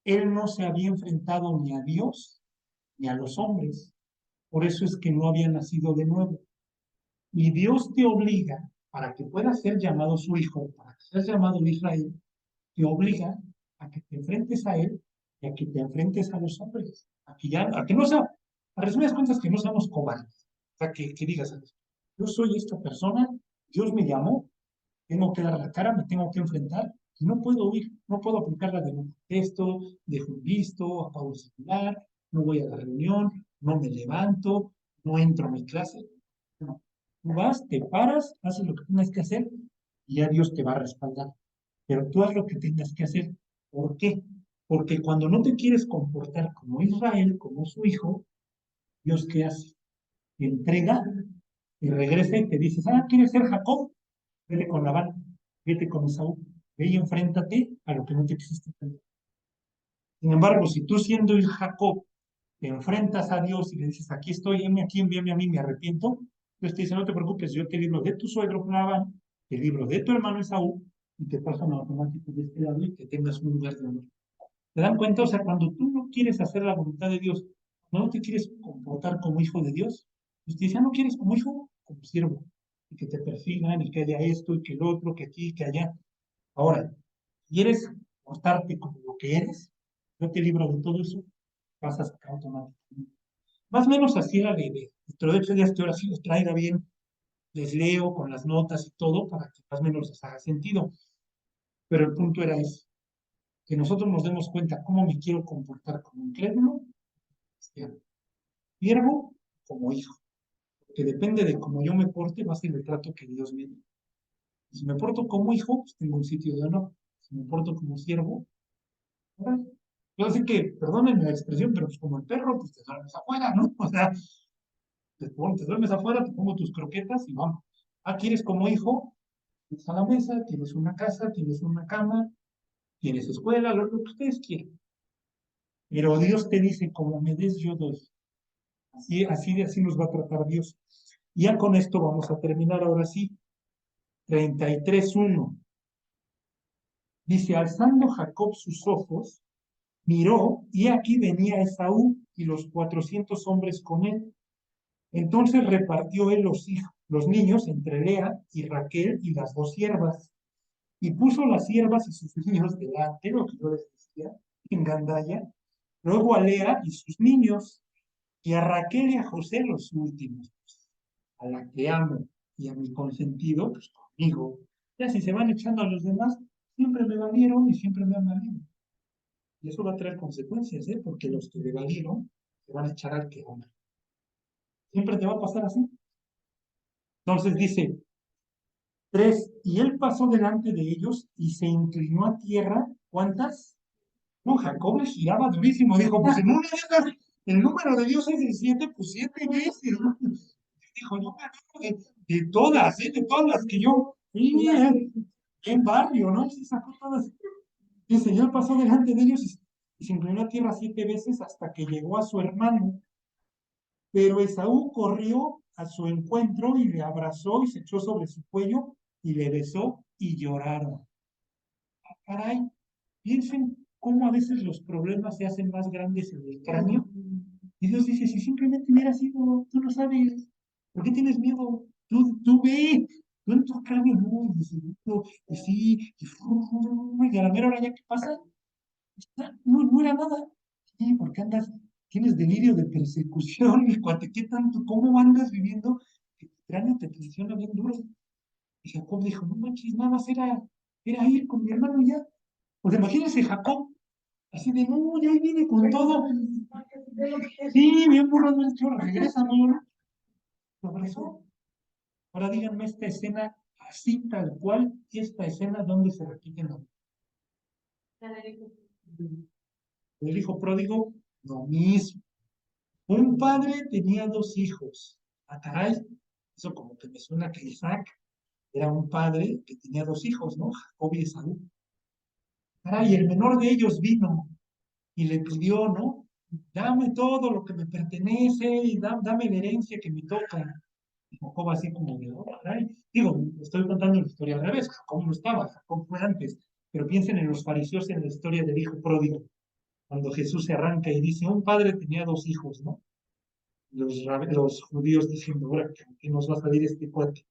él no se había enfrentado ni a Dios ni a los hombres. Por eso es que no había nacido de nuevo. Y Dios te obliga, para que puedas ser llamado su hijo, para que seas llamado Israel, te obliga a que te enfrentes a él y a que te enfrentes a los hombres. A que no sea, a resumidas cuentas, que no seamos cobardes. O sea, que digas, yo soy esta persona, Dios me llamó, tengo que dar la cara, me tengo que enfrentar, y no puedo huir, no puedo aplicar la de un texto, dejo un visto, apago el celular, no voy a la reunión, no me levanto, no entro a mi clase. No. Tú vas, te paras, haces lo que tienes que hacer y ya Dios te va a respaldar. Pero tú haz lo que tengas que hacer. ¿Por qué? Porque cuando no te quieres comportar como Israel, como su hijo, Dios ¿qué hace? Te entrega y regresa y te dice, ¿quieres ser Jacob? Vete con Labán, vete con Esaú, ve y enfréntate a lo que no te quisiste enfrentar. Sin embargo, si tú siendo el Jacob te enfrentas a Dios y le dices, aquí estoy, heme aquí, envíame a mí, me arrepiento, Dios te dice, no te preocupes, yo te libro de tu suegro Labán, te libro de tu hermano Esaú y te paso en automático de este lado y que tengas un lugar de honor. ¿Te dan cuenta? O sea, cuando tú no quieres hacer la voluntad de Dios, no te quieres comportar como hijo de Dios, pues te dice, no quieres como hijo, como siervo, y que te persigan, y que haya esto, y que el otro, que aquí, que allá. Ahora, ¿quieres portarte como lo que eres? Yo te libro de todo eso, vas a sacar automáticamente. Más o menos así era dentro de 8 días que ahora sí los traiga bien, les leo con las notas y todo, para que más o menos les haga sentido. Pero el punto era eso, que nosotros nos demos cuenta cómo me quiero comportar como incrédulo, cristiano, siervo como hijo, que depende de cómo yo me porte, va a ser el trato que Dios me dé. Y si me porto como hijo, pues tengo un sitio de honor. Si me porto como siervo, órale. Yo así que, perdónenme la expresión, pero pues como el perro, pues te duermes afuera, ¿no? O sea, te duermes afuera, te pongo tus croquetas y vamos. ¿Quieres como hijo? Tienes a la mesa, tienes una casa, tienes una cama, tienes escuela, lo que ustedes quieran. Pero Dios te dice, como me des, yo doy. Así nos va a tratar Dios. Y ya con esto vamos a terminar ahora sí. 33:1. Dice, alzando Jacob sus ojos, miró, y aquí venía Esaú y los 400 hombres con él. Entonces repartió él los niños entre Lea y Raquel y las dos siervas, y puso las siervas y sus niños delante, lo que yo les decía, en gandalla, luego a Lea y sus niños, y a Raquel y a José los últimos, a la que amo y a mi consentido, pues conmigo. Ya si se van echando a los demás, siempre me valieron y siempre me han valido. Y eso va a traer consecuencias, ¿eh? Porque los que le valieron se van a echar al que ama. Siempre te va a pasar así. Entonces dice, 3, y él pasó delante de ellos y se inclinó a tierra. ¿Cuántas? No, Jacob le giraba durísimo. Dijo, pues en una de esas, el número de Dios es el 7, pues 7 veces, ¿no? Dijo, no me acuerdo de todas las que yo vi en barrio, ¿no? Y se sacó todas. Y el Señor pasó delante de ellos y se inclinó a tierra 7 veces hasta que llegó a su hermano. Pero Esaú corrió a su encuentro y le abrazó y se echó sobre su cuello y le besó y lloraron. Ah, caray, piensen cómo a veces los problemas se hacen más grandes en el cráneo. Y Dios dice, si simplemente hubiera sido, tú no sabes, ¿por qué tienes miedo? Tú ve, tú en tu cráneo, no, y dices, no, y sí, y a la mera hora ya qué pasa, no, no era nada. Sí, porque andas, tienes delirio de persecución, y cuate, ¿qué tanto? ¿Cómo andas viviendo? Que tu cráneo te tensiona bien duro. Y Jacob dijo, no manches, nada más era ir con mi hermano y ya. Pues imagínense Jacob, así de, no, ya ahí viene con todo. Sí, bien burro del chorro, regresa, ¿no? Lo abrazó. Ahora díganme esta escena así tal cual, esta escena donde se repite, no. El hijo pródigo, lo mismo. Un padre tenía 2 hijos. Ah, caray, eso como que me suena que Isaac era un padre que tenía 2 hijos, ¿no? Jacob y Esaú. Caray, el menor de ellos vino y le pidió, ¿no? Dame todo lo que me pertenece y dame la herencia que me toca. Y Jacob así como de, oh, caray. Digo, estoy contando la historia al revés. Jacob no estaba, Jacob fue antes. Pero piensen en los fariseos en la historia del hijo pródigo. Cuando Jesús se arranca y dice, un padre tenía 2 hijos, ¿no? Los judíos diciendo, ahora, ¿qué nos va a salir este cuate?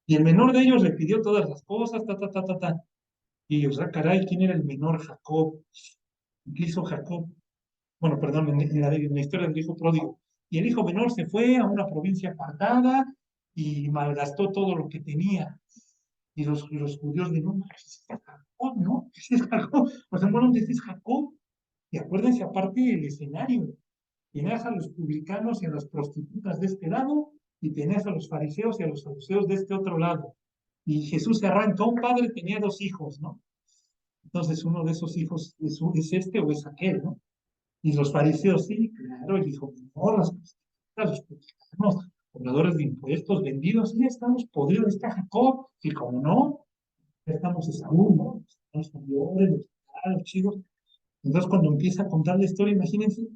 Y el menor de ellos le pidió todas las cosas, ta, ta, ta, ta, ta. Y, o sea, caray, ¿quién era el menor? Jacob. ¿Qué hizo Jacob? Bueno, perdón, en la historia del hijo pródigo. Y el hijo menor se fue a una provincia apartada y malgastó todo lo que tenía. Y los judíos de no, es Jacob, ¿no? Es Jacob. O sea, bueno, ese es Jacob. Y acuérdense, aparte del escenario, tenías a los publicanos y a las prostitutas de este lado, y tenías a los fariseos y a los saduceos de este otro lado. Y Jesús se arranca, un padre tenía 2 hijos, ¿no? Entonces uno de esos hijos es este o es aquel, ¿no? Y los fariseos, sí, claro, y dijo, no, las prostitutas, los publicanos, cobradores de impuestos, vendidos, sí, estamos podridos, está Jacob, y como no, ya estamos Esaú, ¿no? Los mayores, los chicos. Entonces, cuando empieza a contar la historia, imagínense,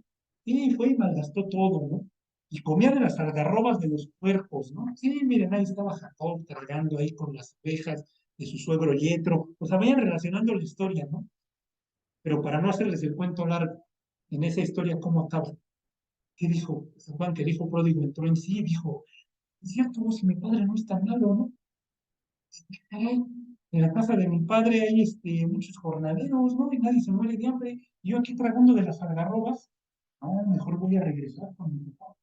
y fue y malgastó todo, ¿no? Y comía de las algarrobas de los puercos, ¿no? Sí, miren, ahí estaba Jacob cargando ahí con las ovejas de su suegro Yetro. O sea, vayan relacionando la historia, ¿no? Pero para no hacerles el cuento largo, en esa historia, ¿cómo acaba? ¿Qué dijo San Juan? Que el hijo pródigo entró en sí y dijo, es cierto, si mi padre no es tan malo, ¿no? Caray, en la casa de mi padre hay muchos jornaleros, ¿no? Y nadie se muere de hambre. Y yo aquí tragando de las algarrobas, no, mejor voy a regresar con mi papá.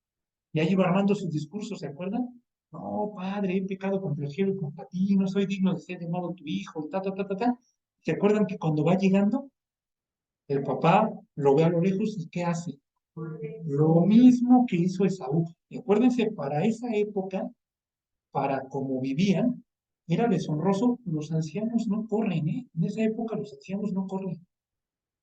Y ahí iba armando sus discursos, ¿se acuerdan? No, padre, he pecado contra el cielo y contra ti, no soy digno de ser llamado tu hijo, ta, ta, ta, ta, ta. ¿Se acuerdan que cuando va llegando, el papá lo ve a lo lejos y qué hace? Lo mismo que hizo Esaú. Y acuérdense, para esa época, para como vivían, era deshonroso, los ancianos no corren, ¿eh? En esa época los ancianos no corren.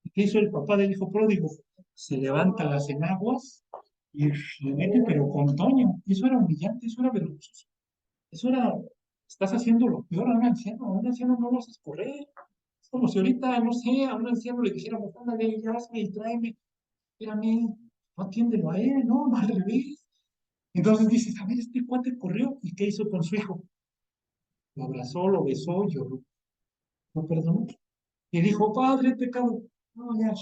¿Y qué hizo el papá del hijo pródigo? Se levanta las enaguas y le mete, pero con Toño. Eso era humillante, eso era vergonzoso. Eso era, estás haciendo lo peor a un anciano no lo haces correr. Es como si ahorita, no sé, a un anciano le dijéramos, ándale, ya hazme y tráeme, espérame, no atiéndelo a él, no, no al revés. Entonces dices, a ver, este cuate corrió, ¿y qué hizo con su hijo? Lo abrazó, lo besó, lloró, lo perdonó. Y dijo, padre, he pecado. No, ya,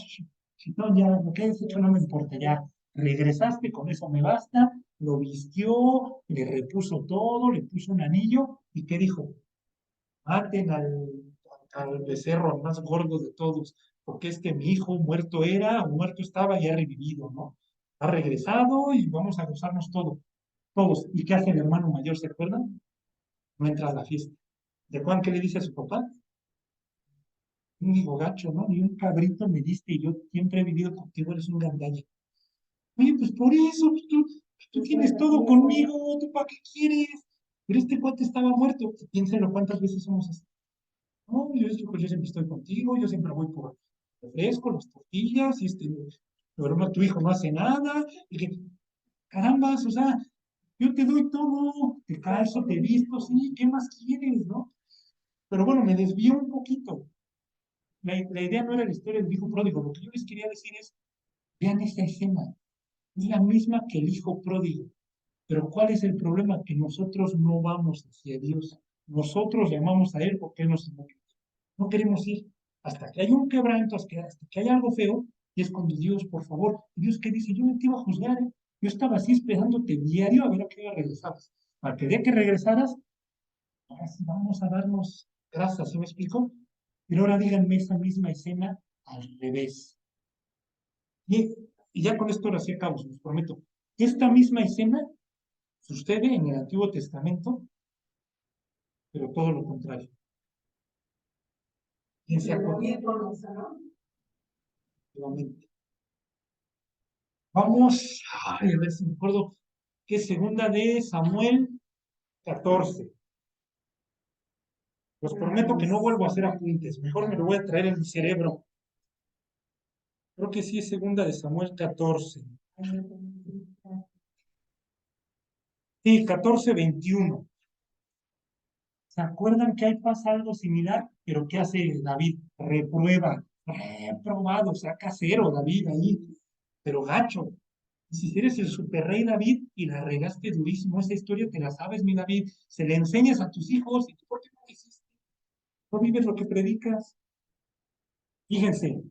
no, ya, lo que has hecho no me importa, ya. Regresaste, con eso me basta. Lo vistió, le repuso todo, le puso un anillo. ¿Y qué dijo? Maten al becerro, al más gordo de todos, porque es que mi hijo muerto era, o muerto estaba y ha revivido, ¿no? Ha regresado y vamos a gozarnos todos. ¿Y qué hace el hermano mayor, se acuerdan? No entra a la fiesta. ¿De Juan qué le dice a su papá? Un hijo gacho, ¿no? Ni un cabrito me diste y yo siempre he vivido contigo, eres un gandalla. Oye, pues por eso, tú tienes todo conmigo, ¿tú para qué quieres? Pero este cuate estaba muerto. Piénselo cuántas veces somos así. No, pues yo siempre estoy contigo, yo siempre voy por el refresco, las tortillas, y pero no, tu hijo no hace nada, y que, carambas, o sea, yo te doy todo, te calzo, te visto, sí, ¿qué más quieres, no? Pero bueno, me desvío un poquito. La idea no era la historia del hijo pródigo, lo que yo les quería decir es, vean esta escena, es la misma que el hijo pródigo. Pero ¿cuál es el problema? Que nosotros no vamos hacia Dios. Nosotros llamamos a Él porque Él nos invoca. No queremos ir hasta que hay un quebranto, hasta que hay algo feo, y es cuando Dios, por favor, Dios que dice, yo no te iba a juzgar, ¿eh? Yo estaba así esperándote diario a ver a qué hora regresabas. Para que de que regresaras, ahora sí vamos a darnos gracias, ¿sí me explico? Pero ahora díganme esa misma escena al revés. Y ya con esto ahora sí acabo, se los prometo. Esta misma escena sucede en el Antiguo Testamento, pero todo lo contrario. ¿Quién se acuerda? Nuevamente. Vamos, ay, a ver si me acuerdo, que es segunda de Samuel 14. Los prometo que no vuelvo a hacer apuntes, mejor me lo voy a traer en mi cerebro. Creo que sí es segunda de Samuel 14. Sí, 14:21. ¿Se acuerdan que ahí pasa algo similar? Pero ¿qué hace David? Reprueba, reprobado, saca cero David ahí, pero gacho. Y si eres el super rey David y la regaste durísimo, esa historia te la sabes, mi David, se le enseñas a tus hijos y tú, ¿por qué no lo hiciste? No vives lo que predicas. Fíjense,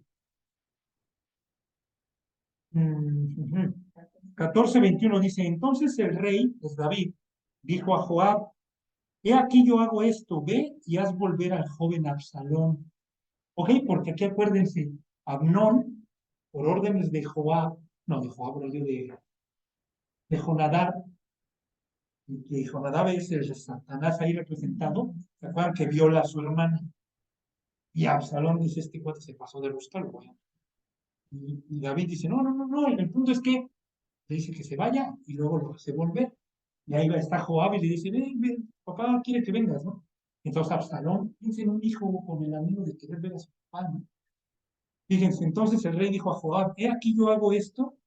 14:21 dice, entonces el rey, es David, dijo a Joab, he aquí yo hago esto, ve y haz volver al joven Absalón. Ok, porque aquí acuérdense, Abnón, por órdenes de Joab, no, de Joab, no, de Jonadab, y que Jonadab es el Satanás ahí representado, ¿se acuerdan que viola a su hermana? Y Absalón dice, este cuate se pasó de buscar, bueno. Y David dice, no, no, no, no, el punto es que le dice que se vaya y luego lo hace volver. Y ahí va, está Joab y le dice, ven, ven, papá quiere que vengas, ¿no? Entonces Absalón piensa en un hijo con el ánimo de querer ver a su papá, ¿no? Fíjense, entonces el rey dijo a Joab, he aquí yo hago esto,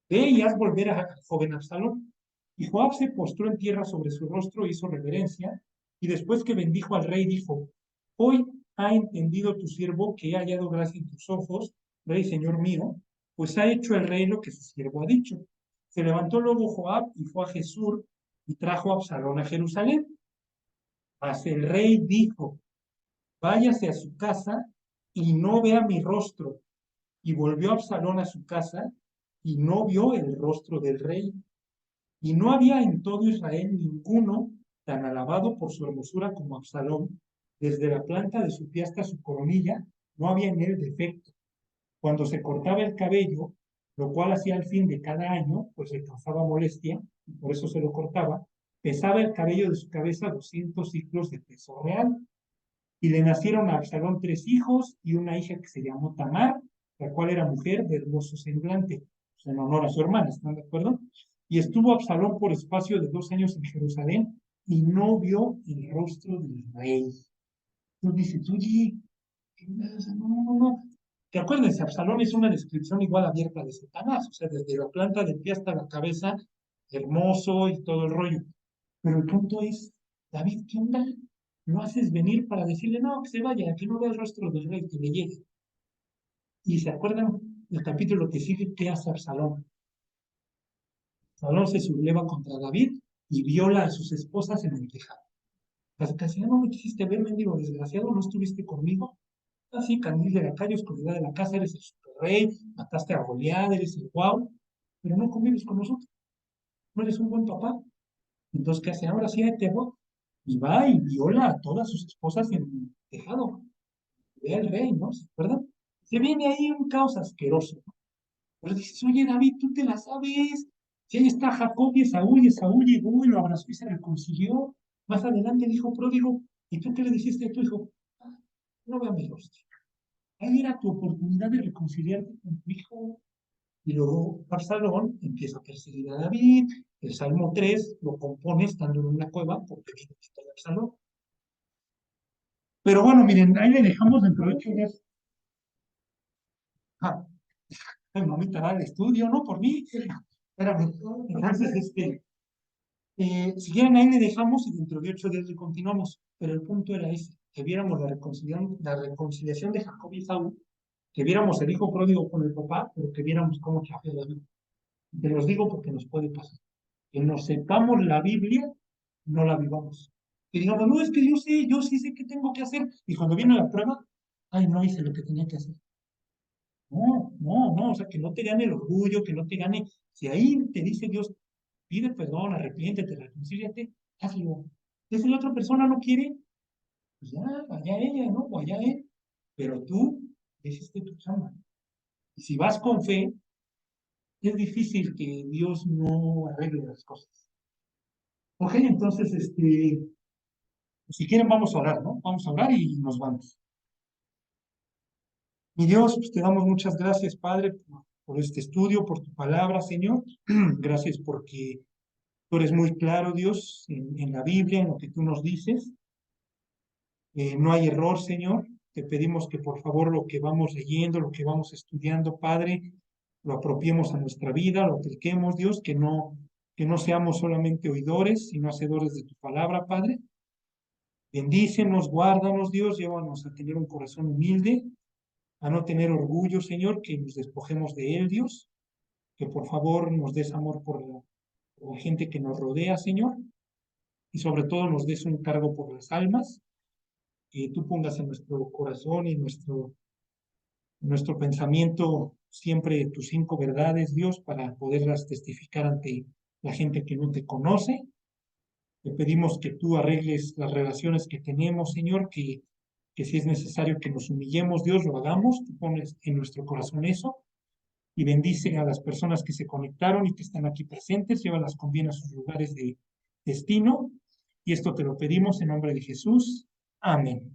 ve y haz volver al joven Absalón. Y Joab se postró en tierra sobre su rostro, hizo reverencia, y después que bendijo al rey, dijo, hoy ha entendido tu siervo que he hallado gracia en tus ojos, rey señor mío, pues ha hecho el rey lo que su siervo ha dicho. Se levantó luego Joab y fue a Jesús y trajo a Absalón a Jerusalén. Mas el rey dijo, váyase a su casa y no vea mi rostro. Y volvió Absalón a su casa y no vio el rostro del rey. Y no había en todo Israel ninguno tan alabado por su hermosura como Absalón. Desde la planta de su pie hasta su coronilla, no había en él defecto. Cuando se cortaba el cabello, lo cual hacía al fin de cada año, pues le causaba molestia, y por eso se lo cortaba, pesaba el cabello de su cabeza 200 ciclos de peso real. Y le nacieron a Absalón 3 hijos y una hija que se llamó Tamar, la cual era mujer de hermoso semblante, pues en honor a su hermana, ¿están de acuerdo? Y estuvo Absalón por espacio de 2 años en Jerusalén y no vio el rostro del rey. Entonces dice, oye, no, no, no, no. Que acuérdense, Absalón es una descripción igual abierta de Satanás, o sea, desde la planta del pie hasta la cabeza, hermoso y todo el rollo. Pero el punto es, David, ¿qué onda? Lo haces venir para decirle, no, que se vaya, que no vea el rostro del rey, que le llegue. Y se acuerdan del capítulo que sigue, ¿qué hace Absalón? Absalón se subleva contra David y viola a sus esposas en el tejado. Casi, no me quisiste ver, mendigo desgraciado, no estuviste conmigo. Así, candil de la calle, oscuridad de la casa, eres el super rey, mataste a Goliat, eres el guau, pero no convives con nosotros, no eres un buen papá. Entonces, ¿qué hace? Ahora sí, ahí te voy. Y va y viola a todas sus esposas en el tejado. Ve al rey, ¿no? ¿Se acuerdan? Se viene ahí un caos asqueroso, ¿no? Pero dices, oye, David, tú te la sabes. Si ahí está Jacob y Esaú llegó y lo abrazó y se reconcilió. Más adelante dijo pródigo, ¿y tú qué le dijiste a tu hijo? Ah, no vea mi rostro. ahí era tu oportunidad de reconciliarte con tu hijo. Y luego Absalón empieza a perseguir a David. El Salmo 3 lo compone estando en una cueva porque viene de Absalón. Pero bueno, miren, ahí le dejamos dentro de 8 días. Ah, ay, mamita, va al estudio, ¿no? Por mí. Espérame. Entonces, si quieren, ahí le dejamos y dentro de 8 días le continuamos. Pero el punto era ese, que viéramos la reconciliación de Jacob y Saúl, que viéramos el hijo pródigo con el papá, pero que viéramos cómo chafea la vida. Te los digo porque nos puede pasar. Que nos sepamos la Biblia, no la vivamos. Que digamos, no, es que yo sí sé qué tengo que hacer. Y cuando viene la prueba, ay, no hice lo que tenía que hacer. No, no, no, o sea, que no te gane el orgullo, que no te gane. Si ahí te dice Dios, pide perdón, arrepiéntete, reconcíliate, hazlo. Y si la otra persona no quiere, pues ya, allá ella, ¿no? O allá él. Pero tú hiciste tu chamba. Y si vas con fe, es difícil que Dios no arregle las cosas. Ok, entonces, si quieren, vamos a orar, ¿no? Vamos a orar y nos vamos. Mi Dios, pues te damos muchas gracias, Padre, por este estudio, por tu palabra, Señor. Gracias porque tú eres muy claro, Dios, en la Biblia, en lo que tú nos dices. No hay error, Señor. Te pedimos que por favor lo que vamos leyendo, lo que vamos estudiando, Padre, lo apropiemos a nuestra vida, lo apliquemos, Dios, que no seamos solamente oidores, sino hacedores de tu palabra, Padre. Bendícenos, guárdanos, Dios, llévanos a tener un corazón humilde, a no tener orgullo, Señor, que nos despojemos de él, Dios, que por favor nos des amor por la gente que nos rodea, Señor, y sobre todo nos des un cargo por las almas, que tú pongas en nuestro corazón y en nuestro pensamiento siempre tus 5 verdades, Dios, para poderlas testificar ante la gente que no te conoce. Te pedimos que tú arregles las relaciones que tenemos, Señor, que si es necesario que nos humillemos, Dios, lo hagamos. Tú pones en nuestro corazón eso y bendice a las personas que se conectaron y que están aquí presentes, llévalas con bien a sus lugares de destino. Y esto te lo pedimos en nombre de Jesús. Amén.